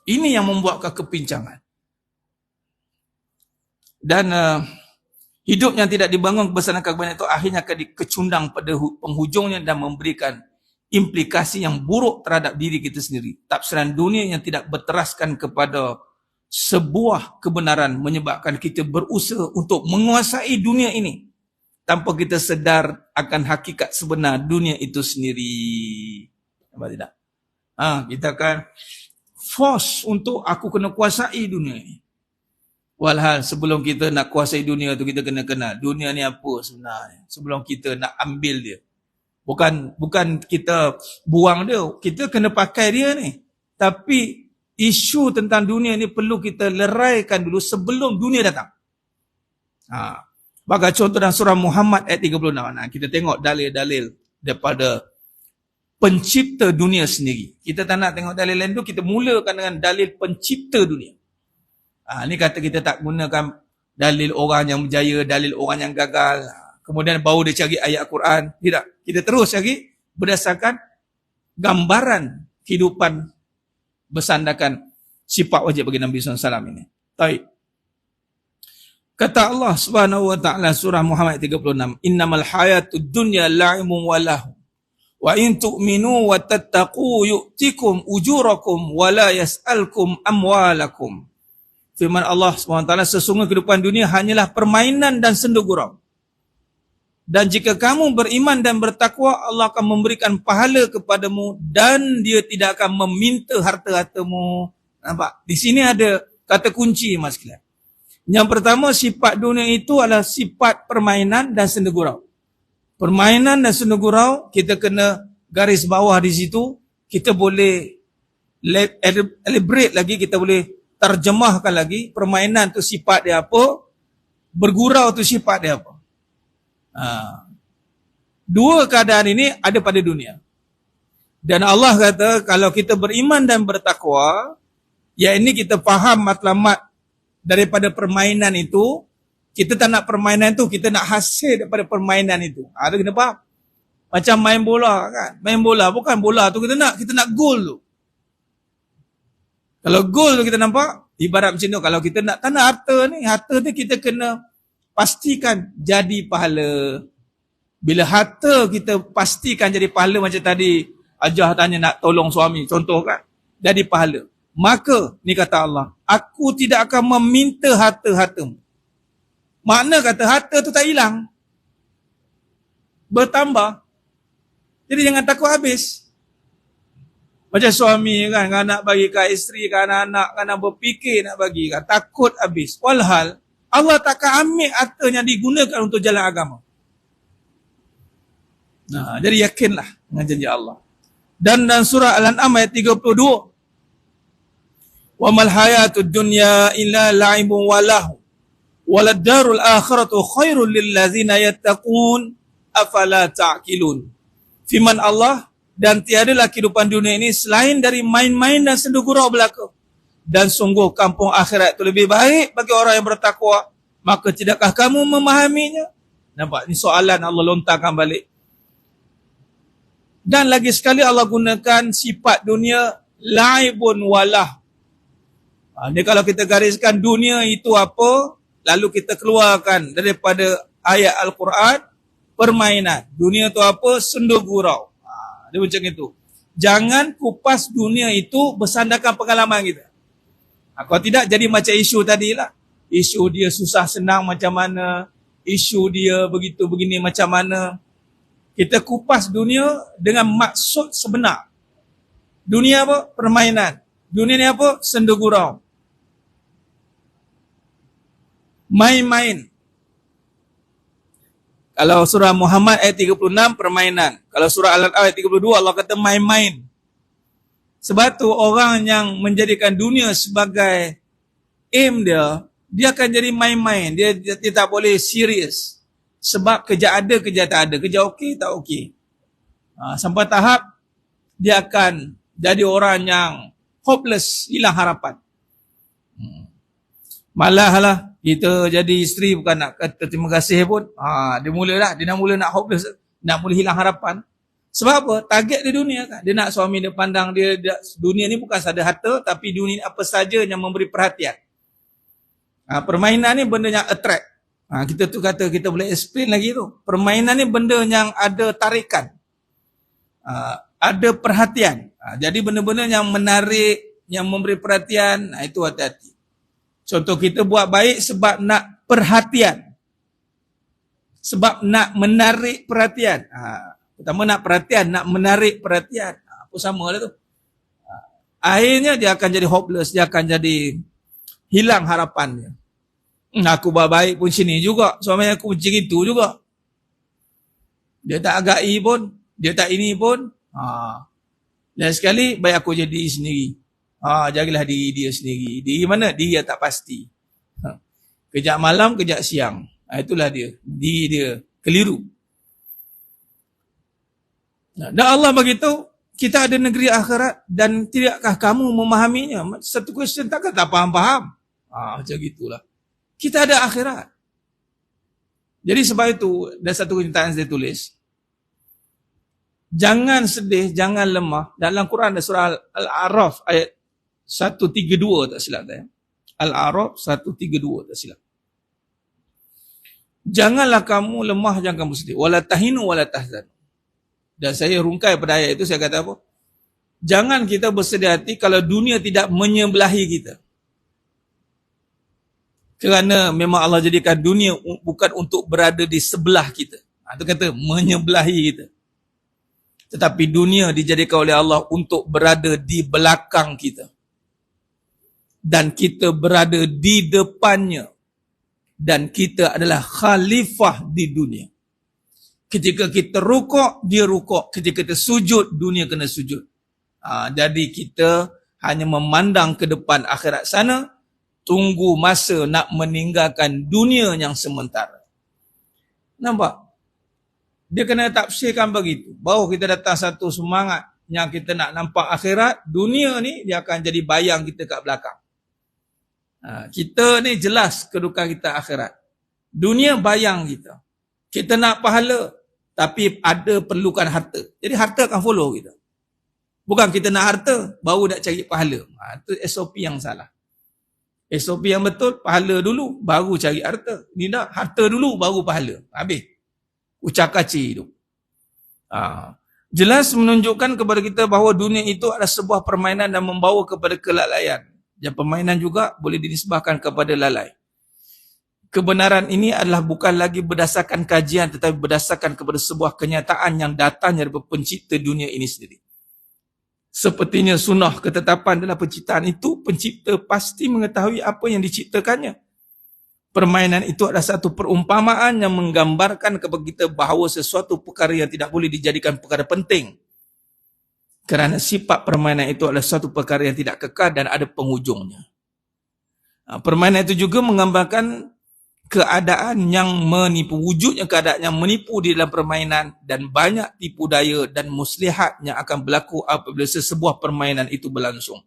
ini yang membuatkan kepincangan. Dan hidup yang tidak dibangun kebesaran kebanyakan itu akhirnya akan dikecundang pada penghujungnya dan memberikan implikasi yang buruk terhadap diri kita sendiri. Tafsiran dunia yang tidak berteraskan kepada sebuah kebenaran menyebabkan kita berusaha untuk menguasai dunia ini tanpa kita sedar akan hakikat sebenar dunia itu sendiri. Nampak tidak? Kita akan force untuk aku kena kuasai dunia ni. Walhal sebelum kita nak kuasai dunia tu, kita kena kenal dunia ni apa sebenarnya. Sebelum kita nak ambil dia. Bukan kita buang dia, kita kena pakai dia ni. Tapi isu tentang dunia ni perlu kita leraikan dulu sebelum dunia datang. Bagai contoh dalam surah Muhammad ayat 36. Kita tengok dalil-dalil daripada pencipta dunia sendiri. Kita tak nak tengok dalil lain tu, kita mulakan dengan dalil pencipta dunia. Ni kata kita tak gunakan dalil orang yang berjaya, dalil orang yang gagal. Kemudian baru dia cari ayat Quran. Tidak. Kita terus cari berdasarkan gambaran kehidupan bersandarkan sifat wajib bagi Nabi SAW ini. Baik. Kata Allah Subhanahu wa taala surah Muhammad 36, "Innamal hayatud dunya la'imun wa lahu. Wa in tu'minu wa tattaqu yu'tikum ujurakum wa la yas'alkum amwalakum." Firman Allah SWT, sesungguhnya kehidupan dunia hanyalah permainan dan senda gurau. Dan jika kamu beriman dan bertakwa, Allah akan memberikan pahala kepadamu dan dia tidak akan meminta harta-hartamu. Nampak? Di sini ada kata kunci, mas sekalian. Yang pertama, sifat dunia itu adalah sifat permainan dan senda gurau. Permainan dan senda gurau, kita kena garis bawah di situ. Kita boleh elaborate lagi, kita boleh terjemahkan lagi. Permainan tu sifat dia apa, bergurau tu sifat dia apa. Dua keadaan ini ada pada dunia. Dan Allah kata, kalau kita beriman dan bertakwa, ya ini kita faham matlamat daripada permainan itu. Kita tak nak permainan tu, kita nak hasil daripada permainan itu. Ada kena faham? Macam main bola kan. Main bola, bukan bola tu kita nak gol tu. Kalau gol tu kita nampak, ibarat macam tu. Kalau kita nak tanah harta ni kita kena pastikan jadi pahala. Bila harta kita pastikan jadi pahala, macam tadi Ajah tanya nak tolong suami, contoh kan, jadi pahala. Maka, ni kata Allah, aku tidak akan meminta harta-hartamu. Makna kata harta tu tak hilang. Bertambah. Jadi jangan takut habis. Macam suami kan nak bagi ke isteri, ke anak-anak, kan berfikir nak bagi kan, takut habis. Walhal, Allah takkan ambil harta yang digunakan untuk jalan agama. Jadi yakinlah dengan janji Allah. Dan dalam surah Al-An'am ayat 32, "Wa mal hayatud dunya illa la'ibun wa lahu. Walad darul akhiratu khairul lil ladzina yattaqun afala ta'qilun." Firman Allah, dan tiadalah kehidupan dunia ini selain dari main-main dan senda gurau belaka. Dan sungguh kampung akhirat itu lebih baik bagi orang yang bertakwa. Maka tidakkah kamu memahaminya? Nampak? Ini soalan Allah lontarkan balik. Dan lagi sekali Allah gunakan sifat dunia laibun walah. Dia kalau kita gariskan dunia itu apa? lalu kita keluarkan daripada ayat Al-Quran, permainan. Dunia tu apa? Sendu gurau. Dia macam itu. Jangan kupas dunia itu bersandarkan pengalaman kita. Kalau tidak, jadi macam isu tadi lah. Isu dia susah senang macam mana, isu dia begitu begini macam mana. Kita kupas dunia dengan maksud sebenar. Dunia apa? Permainan. Dunia ni apa? Sendu gurau. Main-main. Kalau surah Muhammad ayat 36, permainan. Kalau surah Al-An'am ayat 32, Allah kata main-main. Sebab tu orang yang menjadikan dunia sebagai aim dia akan jadi main-main. Dia tak boleh serius. Sebab kerja ada, kerja tak ada. Kerja okey, tak okey. Sampai tahap dia akan jadi orang yang hopeless, hilang harapan. Malah lah kita jadi isteri bukan nak kata terima kasih pun. Dia nak mula nak hopeless, nak mula hilang harapan. Sebab apa? Target dia dunia kan. Dia nak suami dia pandang dia dunia ni bukan sahaja harta, tapi dunia ni apa saja yang memberi perhatian. Permainan ni benda yang attract. Kita tu kata kita boleh explain lagi tu. Permainan ni benda yang ada tarikan. Ada perhatian. Jadi benda-benda yang menarik, yang memberi perhatian, itu hati-hati. Contoh kita buat baik sebab nak perhatian. Sebab nak menarik perhatian. Pertama nak perhatian, nak menarik perhatian. Apa sama lah tu. Akhirnya dia akan jadi hopeless, dia akan jadi hilang harapannya. Aku buat baik pun sini juga, suami aku macam itu juga. Dia tak agai pun, dia tak ini pun. Dan sekali baik aku jadi sendiri. Jagalah diri dia sendiri. Diri mana? Diri yang tak pasti. Kejap malam, kejap siang. Itulah dia. Diri dia keliru. Dan Allah beritahu, kita ada negeri akhirat dan tidakkah kamu memahaminya? Satu question takkan tak faham-faham. Macam gitulah. Kita ada akhirat. Jadi sebab itu, ada satu kenyataan saya tulis. Jangan sedih, jangan lemah. Dalam Quran ada surah Al-A'raf ayat 132 tak silap saya. Al-A'raf 132 tak silap. Janganlah kamu lemah, jangan kamu sedih. Wala tahinu wala tahzan. Dan saya rungkai pada ayat itu, saya kata apa? Jangan kita bersedih hati kalau dunia tidak menyebelahi kita. Kerana memang Allah jadikan dunia bukan untuk berada di sebelah kita. Itu kata menyebelahi kita. Tetapi dunia dijadikan oleh Allah untuk berada di belakang kita. Dan kita berada di depannya. Dan kita adalah khalifah di dunia. Ketika kita rukuk, dia rukuk. Ketika kita sujud, dunia kena sujud. Jadi kita hanya memandang ke depan akhirat sana, tunggu masa nak meninggalkan dunia yang sementara. Nampak? Dia kena tafsirkan begitu. Baru kita datang satu semangat yang kita nak nampak akhirat, dunia ni dia akan jadi bayang kita kat belakang. Kita ni jelas kedudukan kita akhirat. Dunia bayang kita. Kita nak pahala, tapi ada perlukan harta. Jadi harta akan follow kita. Bukan kita nak harta, baru nak cari pahala. Itu SOP yang salah. SOP yang betul, pahala dulu, baru cari harta. Ni tak, harta dulu, baru pahala. Habis. Ucak-kacir tu. Jelas menunjukkan kepada kita bahawa dunia itu adalah sebuah permainan dan membawa kepada kelalaian. Dan permainan juga boleh dinisbahkan kepada lalai. Kebenaran ini adalah bukan lagi berdasarkan kajian, tetapi berdasarkan kepada sebuah kenyataan yang datangnya dari pencipta dunia ini sendiri. Sepertinya sunnah ketetapan dalam penciptaan itu, pencipta pasti mengetahui apa yang diciptakannya. Permainan itu adalah satu perumpamaan yang menggambarkan kepada kita bahawa sesuatu perkara yang tidak boleh dijadikan perkara penting. Kerana sifat permainan itu adalah suatu perkara yang tidak kekal dan ada penghujungnya. Permainan itu juga menggambarkan keadaan yang menipu, wujudnya keadaan yang menipu di dalam permainan dan banyak tipu daya dan muslihat yang akan berlaku apabila sesebuah permainan itu berlangsung.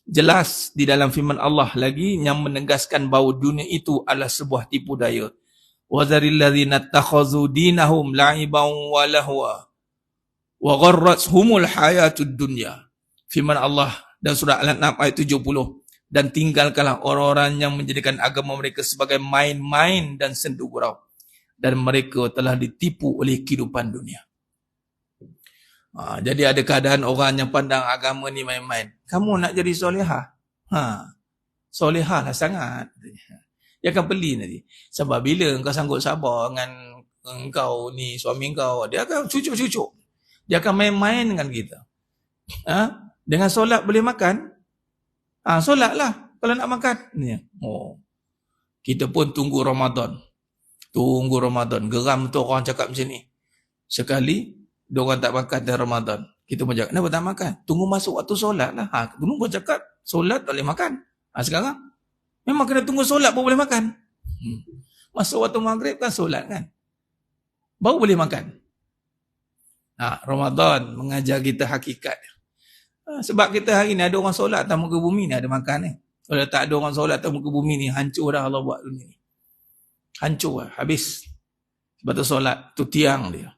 Jelas di dalam firman Allah lagi yang menegaskan bahawa dunia itu adalah sebuah tipu daya. وَذَرِ الَّذِينَ اتَّخَذُوا دِينَهُمْ لَعِبًا وَلَهْوًا وَغَرَّتْهُمُ الْحَيَاةُ الدُّنْيَا. Firman Allah dan surah Al-An'am ayat 70. dan tinggalkanlah orang-orang yang menjadikan agama mereka sebagai main-main dan sendu gurau, dan mereka telah ditipu oleh kehidupan dunia. Jadi ada keadaan orang yang pandang agama ni main-main. Kamu nak jadi solehah? Solehah lah sangat. Dia akan beli nanti. Sebab bila engkau sanggup sabar dengan engkau ni, suami engkau, dia akan cucuk-cucuk. Dia akan main-main dengan kita. Dengan solat boleh makan? Solatlah kalau nak makan. Kita pun tunggu Ramadan. Geram tu orang cakap macam ni. Sekali diorang tak makan dalam Ramadan, kita pun cakap, kenapa tak makan? Tunggu masuk waktu solat lah. Dulu pun cakap solat tak boleh makan. Sekarang memang kena tunggu solat baru boleh makan. Masuk waktu maghrib kan solat kan, baru boleh makan. Ramadan mengajar kita hakikat. Sebab kita hari ni ada orang solat atas muka bumi ni ada makan ni. Kalau tak ada orang solat atas muka bumi ni, hancur dah Allah buat dunia ni. Hancur lah, habis. Sebab tu solat tu tiang dia.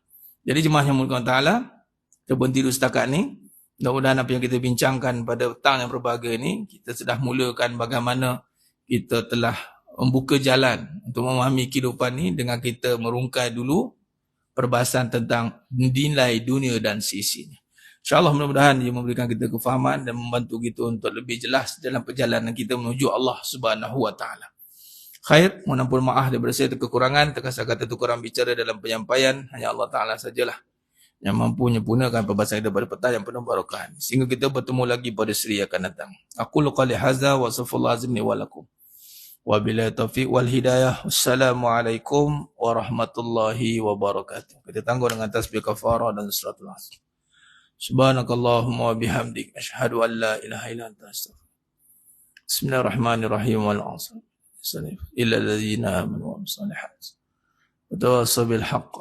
Jadi jemaah yang mulia Ta'ala, kita berhenti dulu setakat ni. Mudah-mudahan apa yang kita bincangkan pada petang yang berbahagia ni, kita sudah mulakan bagaimana kita telah membuka jalan untuk memahami kehidupan ni dengan kita merungkai dulu perbahasan tentang nilai dunia dan sisinya. InsyaAllah mudah-mudahan dia memberikan kita kefahaman dan membantu kita untuk lebih jelas dalam perjalanan kita menuju Allah Subhanahu Wa Ta'ala. Khair, mohon ampun maaf daripada saya kekurangan, terkasar kata tu kurang bicara dalam penyampaian, hanya Allah Ta'ala sajalah yang mampu menyempurnakan perbahasan kita pada petang yang penuh barakah. Sehingga kita bertemu lagi pada seri akan datang. Aku qali hadza wa astaghfirullah azim li wa lakum. Wabillahi taufiq wal hidayah. Wassalamualaikum warahmatullahi wabarakatuh. Kita tangguh dengan tasbih kafarah dan suratul asr. Subhanakallahumma wa bihamdik asyhadu an la ilaha illa anta astaghfiruka. Bismillahirrahmanirrahim wal 'asr. إلا الذين آمنوا وعملوا الصالحات وتواصوا بالحق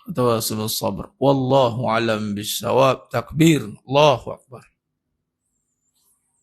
وتواصوا بالصبر والله أعلم بالصواب. تكبير، الله أكبر.